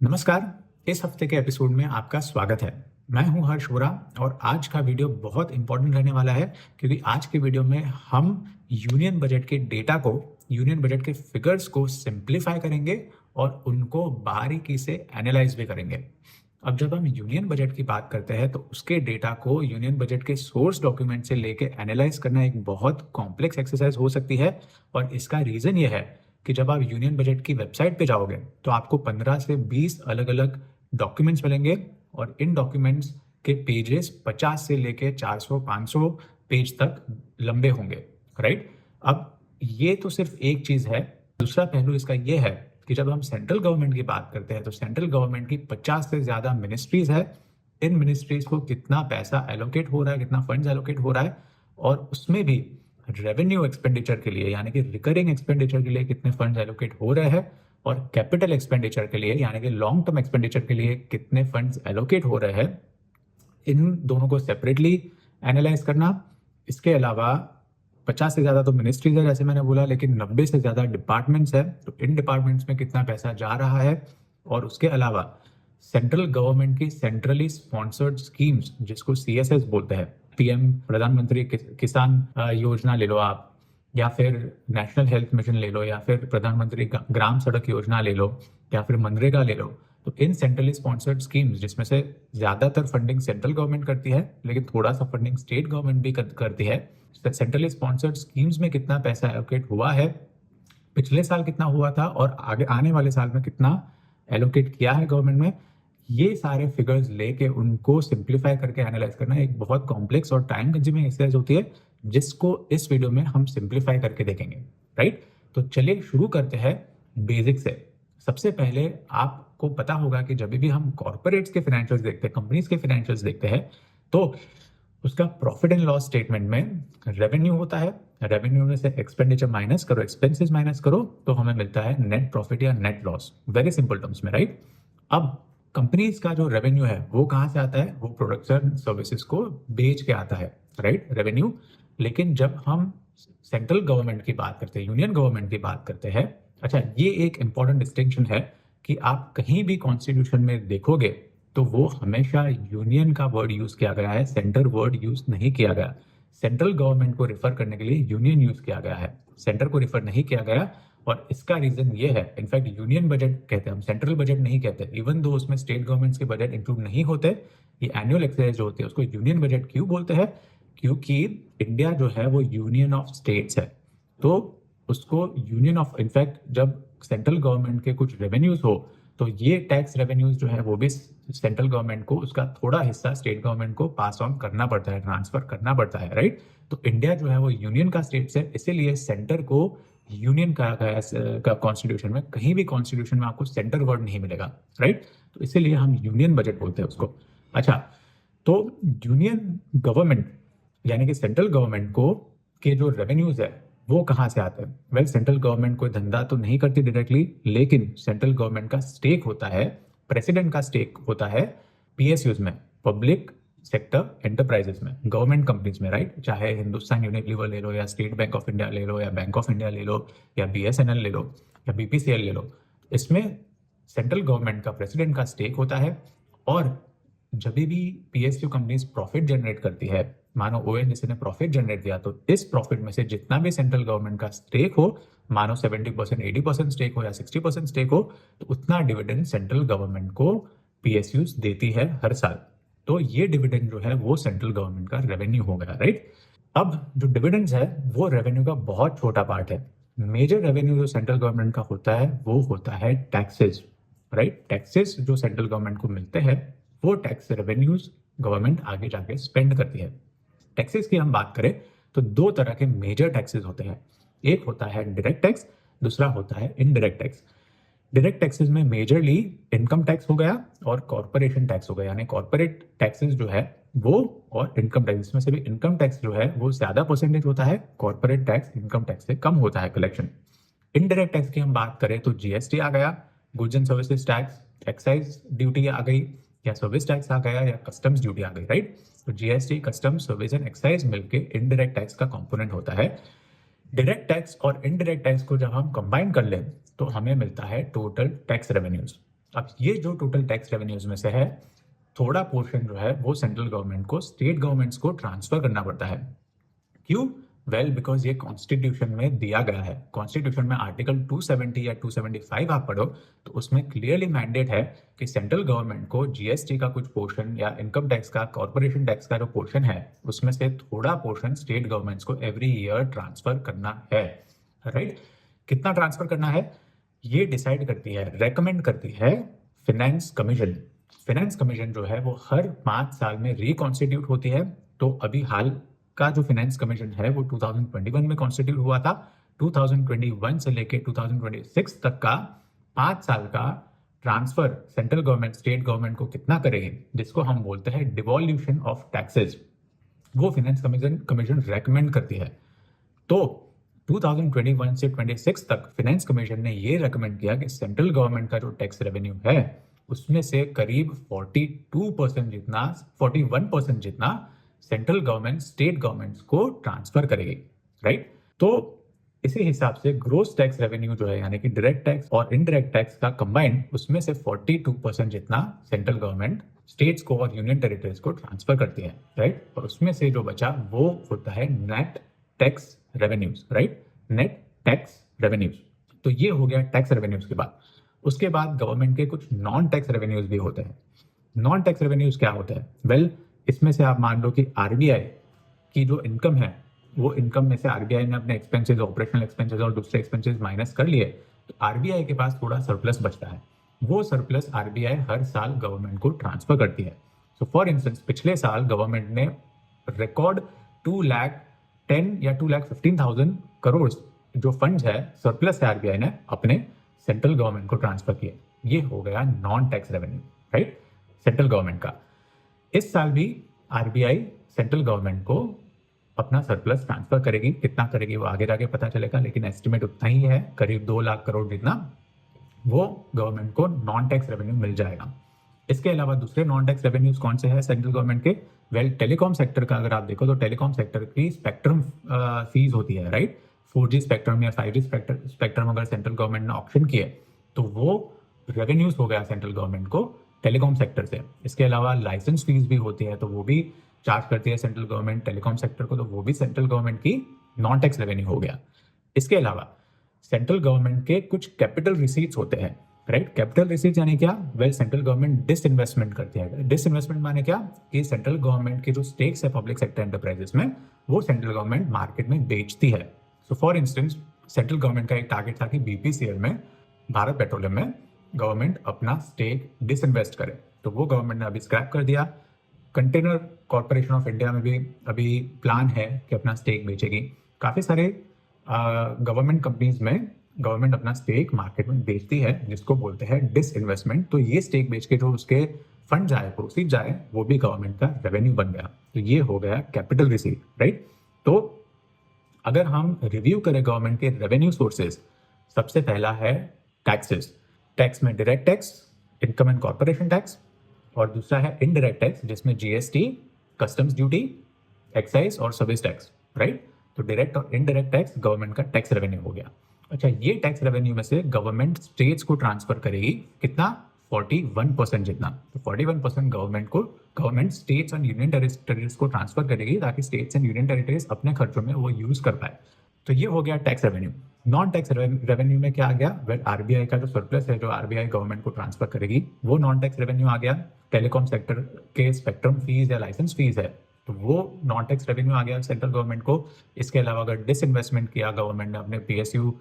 नमस्कार। इस हफ्ते के एपिसोड में आपका स्वागत है। मैं हूं हर्ष वोरा और आज का वीडियो बहुत इंपॉर्टेंट रहने वाला है क्योंकि आज के वीडियो में हम यूनियन बजट के डेटा को, यूनियन बजट के फिगर्स को सिंप्लीफाई करेंगे और उनको बारीकी से एनालाइज भी करेंगे। अब जब हम यूनियन बजट की बात करते हैं तो उसके डेटा को यूनियन बजट के सोर्स डॉक्यूमेंट से लेके एनालाइज करना एक बहुत कॉम्प्लेक्स एक्सरसाइज हो सकती है और इसका रीज़न ये है कि जब आप यूनियन बजट की वेबसाइट पे जाओगे तो आपको 15 से 20 अलग-अलग डॉक्यूमेंट्स मिलेंगे और इन डॉक्यूमेंट्स के पेजेस 50 से लेके 400-500 पेज तक लंबे होंगे, राइट? अब ये तो सिर्फ एक चीज़ है। दूसरा पहलू इसका ये है कि जब हम सेंट्रल गवर्नमेंट की बात करते हैं तो सेंट्रल गवर्नमेंट की 50 से ज़्यादा मिनिस्ट्रीज़ है। इन मिनिस्ट्रीज़ को कितना पैसा एलोकेट हो रहा है, कितना फंड्स एलोकेट हो रहा है और उसमें भी रेवेन्यू एक्सपेंडिचर के लिए यानी कि रिकरिंग एक्सपेंडिचर के लिए कितने फंड्स एलोकेट हो रहे हैं और कैपिटल एक्सपेंडिचर के लिए यानी कि लॉन्ग टर्म एक्सपेंडिचर के लिए कितने फंड्स एलोकेट हो रहे हैं, इन दोनों को सेपरेटली एनालाइज करना। इसके अलावा 50 से ज़्यादा तो मिनिस्ट्रीज है जैसे मैंने बोला, लेकिन 90 से ज़्यादा डिपार्टमेंट्स है, तो इन डिपार्टमेंट्स में कितना पैसा जा रहा है और उसके अलावा सेंट्रल गवर्नमेंट की सेंट्रली स्पॉन्सर्ड स्कीम्स जिसको CSS बोलते हैं, पीएम प्रधानमंत्री किसान योजना ले लो आप, या फिर नेशनल हेल्थ मिशन ले लो, या फिर प्रधानमंत्री ग्राम सड़क योजना ले लो, या फिर मनरेगा ले लो। तो इन सेंट्रली स्पॉन्सर्ड स्कीम्स जिसमें से ज़्यादातर फंडिंग सेंट्रल गवर्नमेंट करती है लेकिन थोड़ा सा फंडिंग स्टेट गवर्नमेंट भी करती है। सेंट्रली स्पॉन्सर्ड स्कीम्स में कितना पैसा एलोकेट हुआ है, पिछले साल कितना हुआ था और आगे आने वाले साल में कितना एलोकेट किया है गवर्नमेंट में, ये सारे फिगर्स लेके उनको सिंप्लीफाई करके एनालाइज करना एक बहुत कॉम्प्लेक्स और टाइम कंज्यूमिंग एक्सरसाइज होती है जिसको इस वीडियो में हम सिंप्लीफाई करके देखेंगे, राइट? तो चलिए शुरू करते हैं बेसिक से। सबसे पहले आपको पता होगा कि जब भी हम कॉर्पोरेट्स के फाइनेंशियल्स देखते हैं, कंपनीज के फाइनेंशियल्स देखते हैं, तो उसका प्रॉफिट एंड लॉस स्टेटमेंट में रेवेन्यू होता है। रेवेन्यू में से एक्सपेंडिचर माइनस करो, एक्सपेंसेस माइनस करो, तो हमें मिलता है नेट प्रॉफिट या net loss, very simple terms में, राइट? अब कंपनीज का जो रेवेन्यू है वो कहाँ से आता है? वो प्रोडक्ट्स एंड सर्विसेज को बेच के आता है, राइट? रेवेन्यू। लेकिन जब हम सेंट्रल गवर्नमेंट की बात करते हैं, यूनियन गवर्नमेंट की बात करते हैं, अच्छा ये एक इंपॉर्टेंट डिस्टिंक्शन है कि आप कहीं भी कॉन्स्टिट्यूशन में देखोगे तो वो हमेशा यूनियन का वर्ड यूज किया गया है, सेंटर वर्ड यूज नहीं किया गया। सेंट्रल गवर्नमेंट को रिफर करने के लिए यूनियन यूज किया गया है, सेंटर को रिफर नहीं किया गया और इसका रीजन ये है, इनफैक्ट यूनियन बजट कहते हैं हम, सेंट्रल बजट नहीं कहते, इवन दो उसमें स्टेट गवर्नमेंट्स के बजट इंक्लूड नहीं होते। ये एनुअल एक्सरसाइज जो होती है उसको यूनियन बजट क्यों बोलते हैं? क्योंकि इंडिया जो है वो यूनियन ऑफ स्टेट्स है, तो उसको यूनियन ऑफ, इनफैक्ट जब सेंट्रल गवर्नमेंट के कुछ रेवेन्यूज हो तो ये टैक्स रेवेन्यूज जो है वो भी सेंट्रल गवर्नमेंट को उसका थोड़ा हिस्सा स्टेट गवर्नमेंट को पास ऑन करना पड़ता है, ट्रांसफर करना पड़ता है, राइट? तो इंडिया जो है वो यूनियन का स्टेट्स है, इसीलिए सेंटर को यूनियन का कॉन्स्टिट्यूशन में, कहीं भी कॉन्स्टिट्यूशन में आपको सेंटर वर्ड नहीं मिलेगा, राइट? तो इसीलिए हम यूनियन बजट बोलते हैं उसको। अच्छा, तो यूनियन गवर्नमेंट यानी कि सेंट्रल गवर्नमेंट को के जो रेवेन्यूज है वो कहाँ से आते हैं? वेल, सेंट्रल गवर्नमेंट कोई धंधा तो नहीं करती डायरेक्टली, लेकिन सेंट्रल गवर्नमेंट का स्टेक होता है, प्रेसिडेंट का स्टेक होता है PSUs में, पब्लिक सेक्टर एंटरप्राइजेस में, गवर्नमेंट कंपनीज में, राइट? चाहे हिंदुस्तान यूनिलीवर ले लो या स्टेट बैंक ऑफ इंडिया ले लो या बैंक ऑफ इंडिया ले लो या BSNL ले लो या BPCL ले लो, इसमें सेंट्रल गवर्नमेंट का प्रेसिडेंट का स्टेक होता है। और जब भी PSU कंपनीज प्रॉफिट जनरेट करती है, मानो ONGC ने प्रॉफिट जनरेट किया, तो इस प्रॉफिट में से जितना भी सेंट्रल गवर्नमेंट का स्टेक हो, मानो 70%, 80% स्टेक हो या 60% स्टेक हो, तो उतना डिविडेंड सेंट्रल गवर्नमेंट को PSUs देती है हर साल। तो ये डिविडेंड जो है वो सेंट्रल गवर्नमेंट का रेवेन्यू हो गया, राइट? अब जो डिविडेंड्स है वो रेवेन्यू का बहुत छोटा पार्ट है। मेजर रेवेन्यू जो सेंट्रल गवर्नमेंट का होता है वो होता है टैक्सेस, राइट? टैक्सेस जो सेंट्रल गवर्नमेंट को मिलते हैं वो टैक्स रेवेन्यूज गवर्नमेंट आगे जाके स्पेंड करती है। टैक्सेस की हम बात करें तो दो तरह के मेजर टैक्सेस होते हैं, एक होता है डायरेक्ट टैक्स, दूसरा होता है इनडायरेक्ट टैक्स। डायरेक्ट टैक्सेस में मेजरली इनकम टैक्स हो गया और कॉर्पोरेशन टैक्स हो गया, यानी कॉर्पोरेट टैक्सेस जो है वो और इनकम टैक्स में से भी इनकम टैक्स जो है वो ज्यादा परसेंटेज होता है, कॉर्पोरेट टैक्स इनकम टैक्स से कम होता है कलेक्शन। इनडायरेक्ट टैक्स की हम बात करें तो GST आ गया, goods and services tax, excise duty आ गई या सर्विस टैक्स आ गया या कस्टम्स ड्यूटी आ गई, राइट? तो GST, customs, service and excise मिलके इनडायरेक्ट टैक्स का कंपोनेंट होता है। डायरेक्ट टैक्स और इनडायरेक्ट टैक्स को जब हम कंबाइन कर लें तो हमें मिलता है टोटल टैक्स रेवेन्यूज। अब ये जो टोटल टैक्स रेवेन्यूज में से है, थोड़ा पोर्शन जो है वो सेंट्रल गवर्नमेंट को, स्टेट गवर्नमेंट्स को ट्रांसफर करना पड़ता है। क्यों? वेल, बिकॉज ये कॉन्स्टिट्यूशन में दिया गया है। कॉन्स्टिट्यूशन में आर्टिकल 270 या 275 आप पढ़ो तो उसमें क्लियरली मैंडेट है कि सेंट्रल गवर्नमेंट को जीएसटी का कुछ पोर्शन या इनकम टैक्स का, कॉर्पोरेशन टैक्स का जो पोर्शन है उसमें से थोड़ा पोर्शन स्टेट गवर्नमेंट्स को एवरी ईयर ट्रांसफर करना है। राइट? कितना ट्रांसफर करना है ये डिसाइड करती है, रेकमेंड करती है फाइनेंस कमीशन। फाइनेंस कमीशन जो है वो हर 5 साल में रिकॉन्स्टिट्यूट होती है। तो अभी हाल का जो फाइनेंस कमीशन है वो 2021 में कॉन्स्टिट्यूट हुआ था। 2021 से लेके 2026 तक का 5 साल का transfer central government state government को कितना करेगी, जिसको हम बोलते हैं डिवॉल्यूशन ऑफ टैक्सेस, वो फाइनेंस कमीशन रेकमेंड करती है। तो 2021 से 26 तक फाइनेंस कमीशन ने ये रेकमेंड किया कि सेंट्रल गवर्नमेंट का जो टैक्स रेवेन्यू है उसमें से करीब 42% जितना, 41% जितना सेंट्रल गवर्नमेंट स्टेट गवर्नमेंट्स को ट्रांसफर करेगी। राइट? तो इसी हिसाब से ग्रोस टैक्स रेवेन्यू जो है, यानी कि डायरेक्ट टैक्स और इनडायरेक्ट टैक्स का कंबाइंड, उसमें से 42% जितना सेंट्रल गवर्नमेंट स्टेट्स को और यूनियन टेरिटरीज को ट्रांसफर करती है। राइट? और उसमें से जो बचा वो होता है net tax revenues. Right? Net tax revenues. तो ये हो गया टैक्स रेवेन्यूज के बाद। उसके बाद गवर्नमेंट के कुछ नॉन टैक्स रेवेन्यूज भी होते हैं। नॉन टैक्स रेवेन्यूज क्या होता है? वेल, इसमें से आप मान लो कि आरबीआई की जो इनकम है, वो इनकम में से आरबीआई ने अपने एक्सपेंसेस, ऑपरेशनल एक्सपेंसेस और दूसरे एक्सपेंसेस माइनस कर लिए, तो आरबीआई के पास थोड़ा सरप्लस बचता है। वो सरप्लस आरबीआई हर साल गवर्नमेंट को ट्रांसफर करती है। सो फॉर इंस्टेंस पिछले साल गवर्नमेंट ने रिकॉर्ड 2,10,000 या 2,15,000 करोड़ जो फंड्स है, सरप्लस है, आरबीआई ने अपने सेंट्रल गवर्नमेंट को ट्रांसफर किए। ये हो गया non tax revenue. Right? Central government का। इस साल भी आरबीआई सेंट्रल गवर्नमेंट को अपना सरप्लस ट्रांसफर करेगी। कितना करेगी वो आगे जाके पता चलेगा, लेकिन एस्टिमेट उतना ही है, करीब 2 लाख करोड़ जितना वो गवर्नमेंट को नॉन टैक्स रेवेन्यू मिल जाएगा। इसके अलावा दूसरे नॉन टैक्स रेवेन्यूज कौन से हैं सेंट्रल गवर्नमेंट के? वेल, टेलीकॉम सेक्टर का अगर आप देखो तो टेलीकॉम सेक्टर की स्पेक्ट्रम फीस होती है। राइट? 4G स्पेक्ट्रम या 5G स्पेक्ट्रम अगर सेंट्रल गवर्नमेंट ने ऑप्शन किए तो वो रेवेन्यूज हो गया सेंट्रल गवर्नमेंट को टेलीकॉम सेक्टर से। इसके अलावा लाइसेंस फीस भी होती है, तो वो भी चार्ज करती है सेंट्रल गवर्नमेंट टेलीकॉम सेक्टर को, तो वो भी सेंट्रल गवर्नमेंट की नॉन टैक्स रेवेन्यू हो गया। इसके अलावा सेंट्रल गवर्नमेंट के कुछ कैपिटल रिसीट्स होते हैं। राइट? कैपिटल रिसीट्स यानी क्या? वेल, सेंट्रल गवर्नमेंट डिसइन्वेस्टमेंट करती है। डिसइन्वेस्टमेंट माने क्या? कि सेंट्रल गवर्नमेंट के जो स्टेक्स है पब्लिक सेक्टर एंटरप्राइजेस में, वो सेंट्रल गवर्नमेंट मार्केट में बेचती है। So for instance central government का एक टारगेट था कि बीपीसीएल में, भारत पेट्रोलियम में, गवर्नमेंट अपना स्टेक डिसइन्वेस्ट करे, तो वो गवर्नमेंट ने अभी स्क्रैप कर दिया। कंटेनर कॉर्पोरेशन ऑफ इंडिया में भी अभी प्लान है कि अपना स्टेक बेचेगी। काफ़ी सारे गवर्नमेंट कंपनीज में गवर्नमेंट अपना स्टेक मार्केट में बेचती है, जिसको बोलते हैं डिसइन्वेस्टमेंट। तो ये स्टेक बेच के जो उसके फंड जाए, प्रोसीड जाए, वो भी गवर्नमेंट का रेवेन्यू बन गया। तो ये हो गया कैपिटल रिसीट। राइट? तो अगर हम रिव्यू करें गवर्नमेंट के रेवेन्यू सोर्सेज, सबसे पहला है टैक्सेस। टैक्स में direct tax, income and corporation tax, और दूसरा है इनडायरेक्ट टैक्स जिसमें जीएसटी, कस्टम्स ड्यूटी, एक्साइज और सर्विस टैक्स। राइट? तो डायरेक्ट और इनडायरेक्ट टैक्स गवर्नमेंट का टैक्स रेवेन्यू हो गया। अच्छा, ये टैक्स रेवेन्यू में से गवर्नमेंट स्टेट्स को ट्रांसफर करेगी कितना? 41% जितना। तो 41% government states and union territories को ट्रांसफर करेगी, ताकि स्टेट्स एंड यूनियन टेरिटरीज अपने खर्चों में वो यूज कर पाए। तो ये हो गया tax revenue. Non tax revenue में क्या आ गया? वेल, आरबीआई का जो सरप्लस है, जो आरबीआई गवर्नमेंट को ट्रांसफर करेगी, वो नॉन टैक्स रेवेन्यू आ गया। टेलीकॉम सेक्टर के स्पेक्ट्रम फीस या लाइसेंस फीस है, तो वो नॉन टैक्स रेवेन्यू आ गया सेंट्रल गवर्नमेंट को। इसके अलावा अगर डिसइन्वेस्टमेंट किया गवर्नमेंट ने, अपने पीएसयू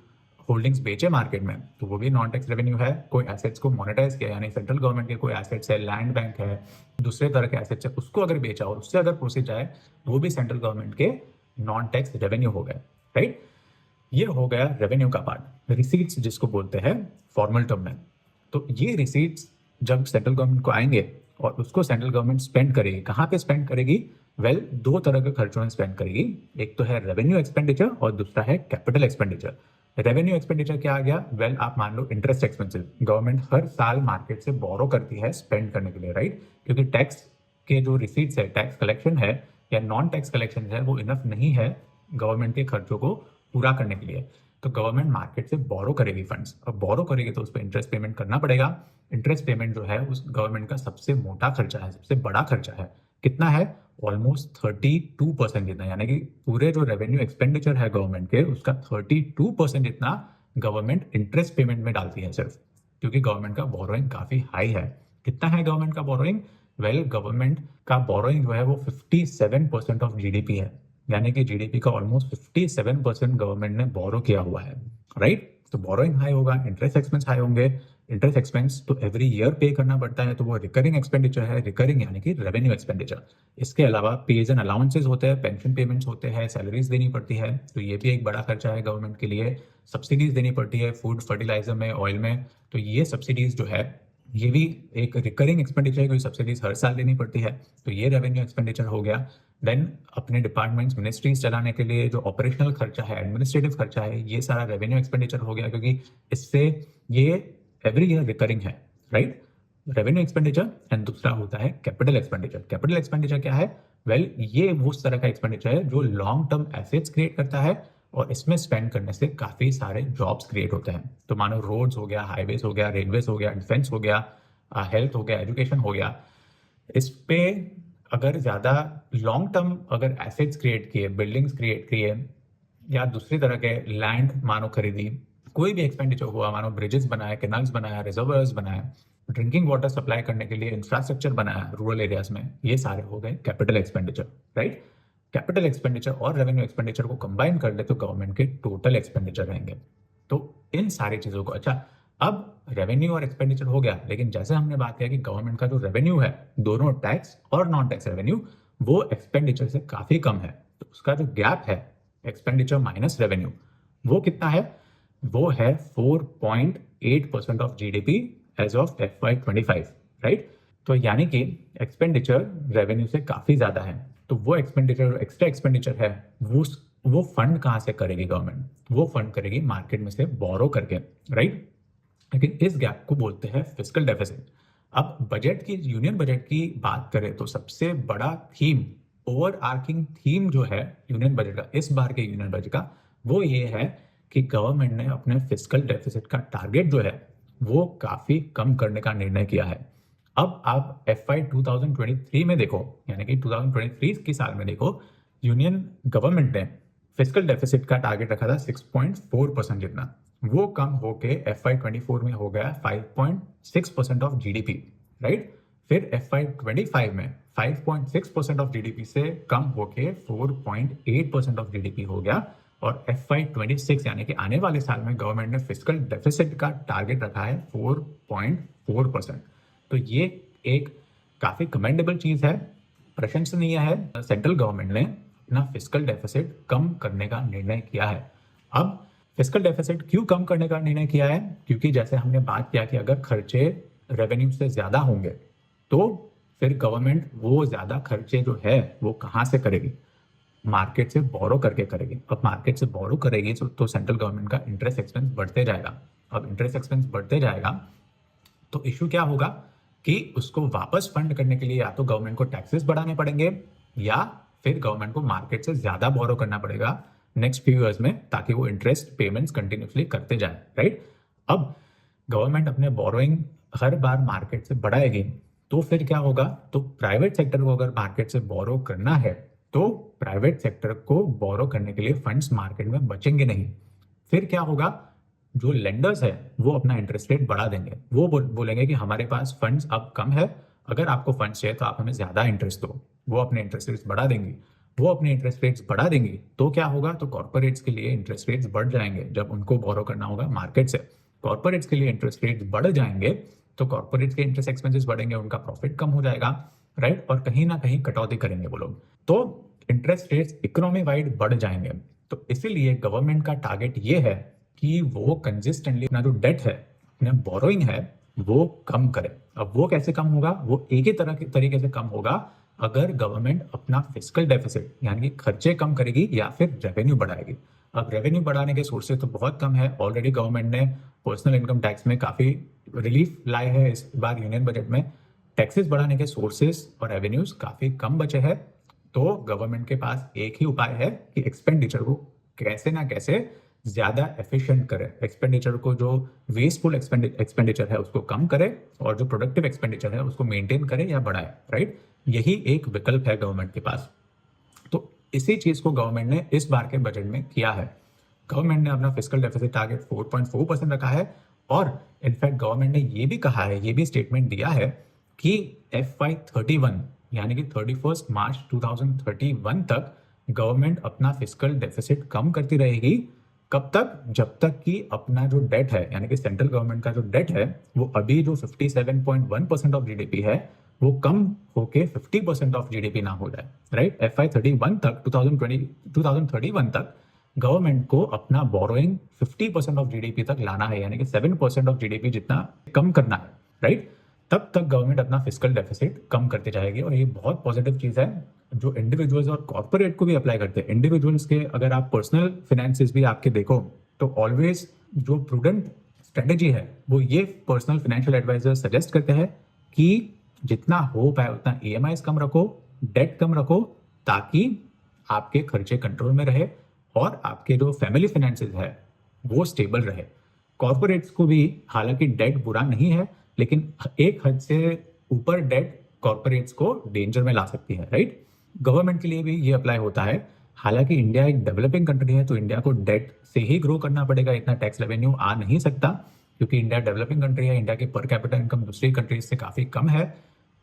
होल्डिंग्स बेचे मार्केट में, तो वो भी नॉन टैक्स रेवेन्यू है। कोई एसेट्स को मोनेटाइज किया, यानी सेंट्रल गवर्नमेंट के कोई एसेट्स है, लैंड बैंक है, दूसरे तरह के एसेट्स है, उसको अगर बेचा और उससे अगर प्रोसीड जाए, वो भी सेंट्रल गवर्नमेंट के नॉन टैक्स रेवेन्यू हो गए। राइट? ये हो गया रेवेन्यू का पार्ट। रिसीट्स जिसको बोलते हैं फॉर्मल टर्म में। तो ये रिसीट्स जब सेंट्रल गवर्नमेंट को आएंगे और उसको सेंट्रल गवर्नमेंट स्पेंड करेगी, कहाँ पे स्पेंड करेगी? वेल, दो तरह के खर्चों में स्पेंड करेगी। एक तो है रेवेन्यू एक्सपेंडिचर और दूसरा है कैपिटल एक्सपेंडिचर। रेवेन्यू एक्सपेंडिचर क्या आ गया? वेल, आप मान लो इंटरेस्ट एक्सपेंसिव। गवर्नमेंट हर साल मार्केट से बोरो करती है स्पेंड करने के लिए। राइट? क्योंकि टैक्स के जो रिसीट्स है, टैक्स कलेक्शन है या नॉन टैक्स कलेक्शन है, वो इनफ नहीं है गवर्नमेंट के खर्चों को पूरा करने के लिए। तो गवर्नमेंट मार्केट से बोरो करेगी फंड्स, और बोरो करेगी तो उस पर इंटरेस्ट पेमेंट करना पड़ेगा। इंटरेस्ट पेमेंट जो है उस गवर्नमेंट का सबसे मोटा खर्चा है, सबसे बड़ा खर्चा है। कितना है? ऑलमोस्ट 32% जितना, यानी कि पूरे जो रेवेन्यू एक्सपेंडिचर है गवर्नमेंट के, उसका 32% जितना गवर्नमेंट इंटरेस्ट पेमेंट में डालती है सिर्फ, क्योंकि गवर्नमेंट का बोरोइंग काफी हाई है। कितना है गवर्नमेंट का बोरोइंग? वेल, गवर्नमेंट का बोरोइंग जो है वो 57% ऑफ जीडीपी है, यानी कि जीडीपी का ऑलमोस्ट 57% गवर्नमेंट ने बोरो किया हुआ है, राइट? तो बोरोइंग हाई होगा, इंटरेस्ट एक्सपेंस हाई होंगे। इंटरेस्ट एक्सपेंस तो एवरी ईयर पे करना पड़ता है, तो वो रिकरिंग एक्सपेंडिचर है, रिकरिंग यानी कि रेवेन्यू एक्सपेंडिचर। इसके अलावा पेज एंड अलाउंसेस होते हैं, पेंशन पेमेंट्स होते हैं, सैलरीज देनी पड़ती है, तो ये भी एक बड़ा खर्चा है गवर्नमेंट के लिए। सब्सिडीज देनी पड़ती है फूड, फर्टिलाइजर में, ऑयल में, तो ये सब्सिडीज जो है ये भी एक रिकरिंग एक्सपेंडिचर है, क्योंकि सब्सिडीज हर साल देनी पड़ती है, तो ये रेवेन्यू एक्सपेंडिचर हो गया। देन अपने डिपार्टमेंट्स, मिनिस्ट्रीज चलाने के लिए जो ऑपरेशनल खर्चा है, एडमिनिस्ट्रेटिव खर्चा है, ये सारा रेवेन्यू एक्सपेंडिचर हो गया, क्योंकि इससे ये एवरी ईयर रिकरिंग है, राइट? Revenue expenditure. एंड दूसरा होता है कैपिटल एक्सपेंडिचर। कैपिटल एक्सपेंडिचर क्या है? वेल, ये उस तरह का एक्सपेंडिचर है जो लॉन्ग टर्म एसेट्स क्रिएट करता है, और इसमें स्पेंड करने से काफी सारे जॉब्स क्रिएट होते हैं। तो मानो रोड्स हो गया, हाईवेज हो गया, रेलवेज हो गया, डिफेंस हो गया, हेल्थ हो गया, एजुकेशन हो गया, इस पे अगर ज़्यादा लॉन्ग टर्म अगर एसेट्स क्रिएट किए, बिल्डिंग्स क्रिएट किए, या दूसरी तरह के लैंड मानो खरीदी, कोई भी एक्सपेंडिचर हुआ, मानो ब्रिजेस बनाए, कैनाल्स बनाया, रिजर्वर्स बनाए, ड्रिंकिंग वाटर सप्लाई करने के लिए इंफ्रास्ट्रक्चर बनाया रूरल एरियाज में, ये सारे हो गए capital expenditure, right? Capital expenditure और रेवेन्यू एक्सपेंडिचर को कंबाइन कर ले तो गवर्नमेंट के टोटल एक्सपेंडिचर रहेंगे। तो इन सारी चीज़ों को, अच्छा, अब रेवेन्यू और एक्सपेंडिचर हो गया, लेकिन जैसे हमने बात किया कि गवर्नमेंट का जो रेवेन्यू है, दोनों टैक्स और नॉन टैक्स रेवेन्यू, वो एक्सपेंडिचर से काफी कम है। तो उसका जो गैप है, एक्सपेंडिचर माइनस रेवेन्यू, वो कितना है? वो है 4.8% of GDP as of FY25, right? तो यानी कि एक्सपेंडिचर रेवेन्यू से काफी ज्यादा है। तो वो एक्सपेंडिचर, एक्स्ट्रा एक्सपेंडिचर है, वो फंड कहाँ से करेगी गवर्नमेंट? वो फंड करेगी मार्केट में से बोरो करके, राइट? लेकिन इस गैप को बोलते हैं फिस्कल डेफिसिट। अब बजट की, यूनियन बजट की बात करें तो सबसे बड़ा थीम, ओवर आर्किंग थीम जो है यूनियन बजट का, इस बार के यूनियन बजट का, वो ये है कि गवर्नमेंट ने अपने फिस्कल डेफिसिट का टारगेट जो है वो काफी कम करने का निर्णय किया है। अब आप FY 2023 में देखो, यानी कि 2023 की साल में देखो, यूनियन गवर्नमेंट ने फिस्कल डेफिसिट का टारगेट रखा था 6.4% जितना, वो कम होके FY24 में हो गया 5.6% ऑफ जीडीपी, राइट? फिर FY25 में 5.6% ऑफ जीडीपी से कम होके 4.8% ऑफ जीडीपी हो गया, और FY26 यानी कि आने वाले साल में गवर्नमेंट ने फिस्कल डेफिसिट का टारगेट रखा है 4.4%। तो ये एक काफी कमेंडेबल चीज है, प्रशंसनीय है। सेंट्रल गवर्नमेंट ने अपना फिस्कल डेफिसिट कम करने का निर्णय किया है। अब फिस्कल डेफिसिट क्यों कम करने का निर्णय किया है? क्योंकि जैसे हमने बात किया कि अगर खर्चे रेवेन्यू से ज्यादा होंगे तो फिर गवर्नमेंट वो ज्यादा खर्चे जो है वो कहाँ से करेगी? मार्केट से बोरो करके करेगी। अब मार्केट से बोरो करेगी तो सेंट्रल गवर्नमेंट का इंटरेस्ट एक्सपेंस बढ़ते जाएगा। अब इंटरेस्ट एक्सपेंस बढ़ते जाएगा तो इश्यू क्या होगा कि उसको वापस फंड करने के लिए या तो गवर्नमेंट को टैक्सेस बढ़ाने पड़ेंगे, या फिर गवर्नमेंट को मार्केट से ज्यादा बोरो करना पड़ेगा नेक्स्ट फ्यू ईयर्स में, ताकि वो इंटरेस्ट पेमेंट्स कंटिन्यूसली करते जाए, राइट? अब गवर्नमेंट अपने बोरोइंग हर बार मार्केट से बढ़ाएगी तो फिर क्या होगा? तो प्राइवेट सेक्टर को अगर मार्केट से बोरो करना है तो प्राइवेट सेक्टर को बोरो करने के लिए फंड्स मार्केट में बचेंगे नहीं। फिर क्या होगा? जो लेंडर्स है वो अपना इंटरेस्ट रेट बढ़ा देंगे, वो बोलेंगे कि हमारे पास फंड्स अब कम है, अगर आपको फंड्स चाहिए तो आप हमें ज्यादा इंटरेस्ट दो। वो अपने इंटरेस्ट रेट्स बढ़ा देंगी। वो अपने इंटरेस्ट रेट्स बढ़ा देंगी तो क्या होगा? तो कॉर्पोरेट्स के लिए इंटरेस्ट रेट्स बढ़ जाएंगे। जब उनको बोरो करना होगा मार्केट से, कॉर्पोरेट्स के लिए इंटरेस्ट रेट्स बढ़ जाएंगे तो कॉर्पोरेट्स के इंटरेस्ट एक्सपेंसेस बढ़ेंगे, उनका प्रॉफिट कम हो जाएगा, राइट? और कहीं ना कहीं कटौती करेंगे वो लोग, तो इंटरेस्ट रेट्स इकोनॉमी वाइड बढ़ जाएंगे। तो इसीलिए गवर्नमेंट का टारगेट ये है कि वो कंसिस्टेंटली अपना जो डेट है, अपना बोरोइंग है, वो कम करे। अब वो कैसे कम होगा? वो एक ही तरीके से कम होगा अगर गवर्नमेंट अपना फिस्कल डेफिसिट यानी कि खर्चे कम करेगी या फिर रेवेन्यू बढ़ाएगी। अब रेवेन्यू बढ़ाने के सोर्सेज तो बहुत कम है। ऑलरेडी गवर्नमेंट ने पर्सनल इनकम टैक्स में काफी रिलीफ लाए हैं इस बार यूनियन बजट में। टैक्सेस बढ़ाने के सोर्सेज और रेवेन्यूज काफी कम बचे हैं। तो गवर्नमेंट के पास एक ही उपाय है कि एक्सपेंडिचर को कैसे ना कैसे ज़्यादा एफिशिएंट करे, एक्सपेंडिचर को जो वेस्टफुल एक्सपेंडिचर है उसको कम करे और जो प्रोडक्टिव एक्सपेंडिचर है उसको मेंटेन करे या बढ़ाए, राइट? यही एक विकल्प है गवर्नमेंट के पास। तो इसी चीज़ को गवर्नमेंट ने इस बार के बजट में किया है। गवर्नमेंट ने अपना फिस्कल डेफिसिट टारगेट 4.4% रखा है और इनफैक्ट गवर्नमेंट ने ये भी कहा है, ये भी स्टेटमेंट दिया है कि FY31 यानी कि 31 मार्च 2031 तक गवर्नमेंट अपना फिस्कल डेफिसिट कम करती रहेगी। कब तक? जब तक कि अपना जो डेट है यानी कि सेंट्रल गवर्नमेंट का जो डेट है वो अभी जो 57.1% ऑफ जीडीपी है वो कम होके 50% ऑफ जीडीपी ना हो जाए, राइट? FY31 तक 2031 तक गवर्नमेंट को अपना बोरोइंग 50% ऑफ जीडीपी तक लाना है, यानी कि 7% ऑफ जीडीपी जितना कम करना है, राइट? तब तक गवर्नमेंट अपना फिस्कल डेफिसिट कम करती जाएगी और ये बहुत पॉजिटिव चीज़ है जो इंडिविजुअल्स और कॉर्पोरेट को भी अप्लाई करते हैं। इंडिविजुअल्स के अगर आप पर्सनल फाइनेंसेस भी आपके देखो तो ऑलवेज जो प्रूडेंट स्ट्रेटेजी है वो ये पर्सनल फाइनेंशियल एडवाइजर सजेस्ट करते हैं कि जितना हो पाए उतना EMIs कम रखो, डेट कम रखो, ताकि आपके खर्चे कंट्रोल में रहे और आपके जो फैमिली फाइनेंसेस है वो स्टेबल रहे। कॉर्पोरेट्स को भी हालांकि डेट बुरा नहीं है, लेकिन एक हद से ऊपर डेट कॉर्पोरेट्स को डेंजर में ला सकती है, राइट? गवर्नमेंट के लिए भी ये अप्लाई होता है। हालांकि इंडिया एक डेवलपिंग कंट्री है तो इंडिया को डेट से ही ग्रो करना पड़ेगा, इतना टैक्स रेवेन्यू आ नहीं सकता क्योंकि इंडिया डेवलपिंग कंट्री है। इंडिया की पर कैपिटा इनकम दूसरी कंट्रीज से काफी कम है,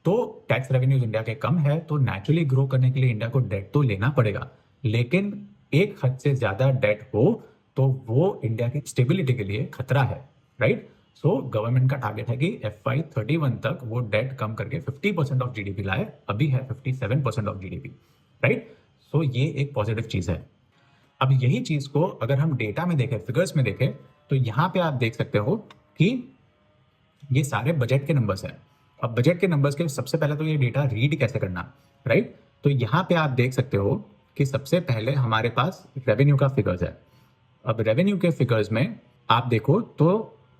तो टैक्स रेवेन्यूज इंडिया के कम है, तो नेचुरली ग्रो करने के लिए इंडिया को डेट तो लेना पड़ेगा। लेकिन एक हद से ज्यादा डेट हो तो वो इंडिया की स्टेबिलिटी के लिए खतरा है, राइट? सो गवर्नमेंट का टारगेट है कि FY31 तक वो डेट कम करके 50% ऑफ जीडीपी लाए, अभी है 57% ऑफ जीडीपी, राइट? सो ये एक पॉजिटिव चीज है। अब यही चीज को अगर हम डेटा में देखें, फिगर्स में देखें, तो यहाँ पे आप देख सकते हो कि ये सारे बजट के नंबर्स हैं। अब बजट के नंबर्स के सबसे पहले तो ये डेटा रीड कैसे करना, राइट? तो यहाँ पे आप देख सकते हो कि सबसे पहले हमारे पास रेवेन्यू का फिगर्स है। अब रेवेन्यू के फिगर्स में आप देखो तो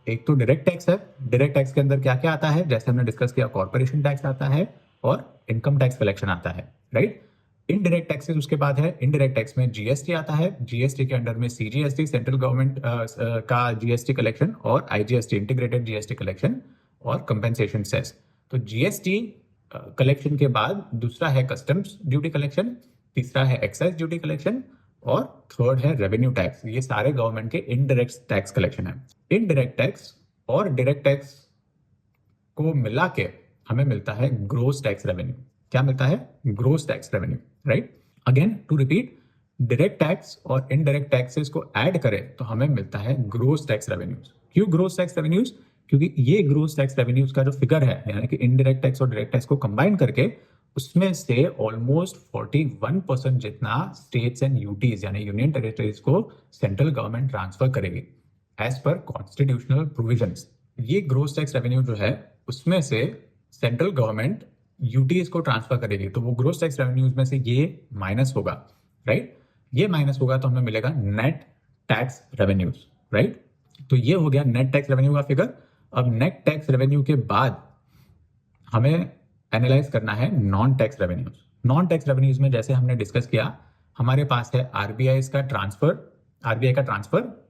एक तो डायरेक्ट टैक्स है। डायरेक्ट टैक्स के अंदर क्या क्या आता है, जैसे हमने डिस्कस किया, कॉर्पोरेशन टैक्स आता है और इनकम टैक्स कलेक्शन आता है, राइट? इनडायरेक्ट टैक्सेस उसके बाद है। इनडायरेक्ट टैक्स में जीएसटी आता है, जीएसटी के अंडर में CGST सेंट्रल गवर्नमेंट का जीएसटी कलेक्शन और IGST इंटीग्रेटेड जीएसटी कलेक्शन और कंपेंसेशन सेस। तो जीएसटी कलेक्शन के बाद दूसरा है कस्टम्स ड्यूटी कलेक्शन, तीसरा है एक्साइज ड्यूटी कलेक्शन और थर्ड है रेवेन्यू टैक्स। ये सारे गवर्नमेंट के इनडायरेक्ट टैक्स कलेक्शन है। इनडायरेक्ट टैक्स और डायरेक्ट टैक्स को मिला के हमें मिलता है ग्रोस टैक्स रेवेन्यू। क्या मिलता है? Gross tax revenue, right? Again to repeat, direct tax और इनडायरेक्ट टैक्सेस को ऐड करें तो हमें मिलता है ग्रोस टैक्स रेवेन्यूज। क्यों ग्रोस टैक्स रेवेन्यूज? क्योंकि ये ग्रोस टैक्स रेवेन्यूज का जो फिगर है, यानी कि इनडायरेक्ट टैक्स और डायरेक्ट टैक्स को कंबाइन करके उसमें से ऑलमोस्ट 41% जितना स्टेट्स एंड यूटीज यानी यूनियन टेरिटरीज को सेंट्रल गवर्नमेंट ट्रांसफर करेगी एज पर कॉन्स्टिट्यूशनल प्रोविजंस। ये ग्रोस टैक्स रेवेन्यू जो है उसमें से सेंट्रल गवर्नमेंट यूटीज को ट्रांसफर करेगी, तो वो ग्रोस टैक्स रेवेन्यूज में से ये माइनस होगा, राइट? ये माइनस होगा तो हमें मिलेगा नेट टैक्स रेवेन्यूज, राइट? तो ये हो गया नेट टैक्स रेवेन्यू का फिगर। अब नेट टैक्स रेवेन्यू के बाद हमें एनालाइज करना है non tax revenues. Non tax revenues में जैसे हमने डिस्कस किया, हमारे पास है आरबीआई का ट्रांसफर,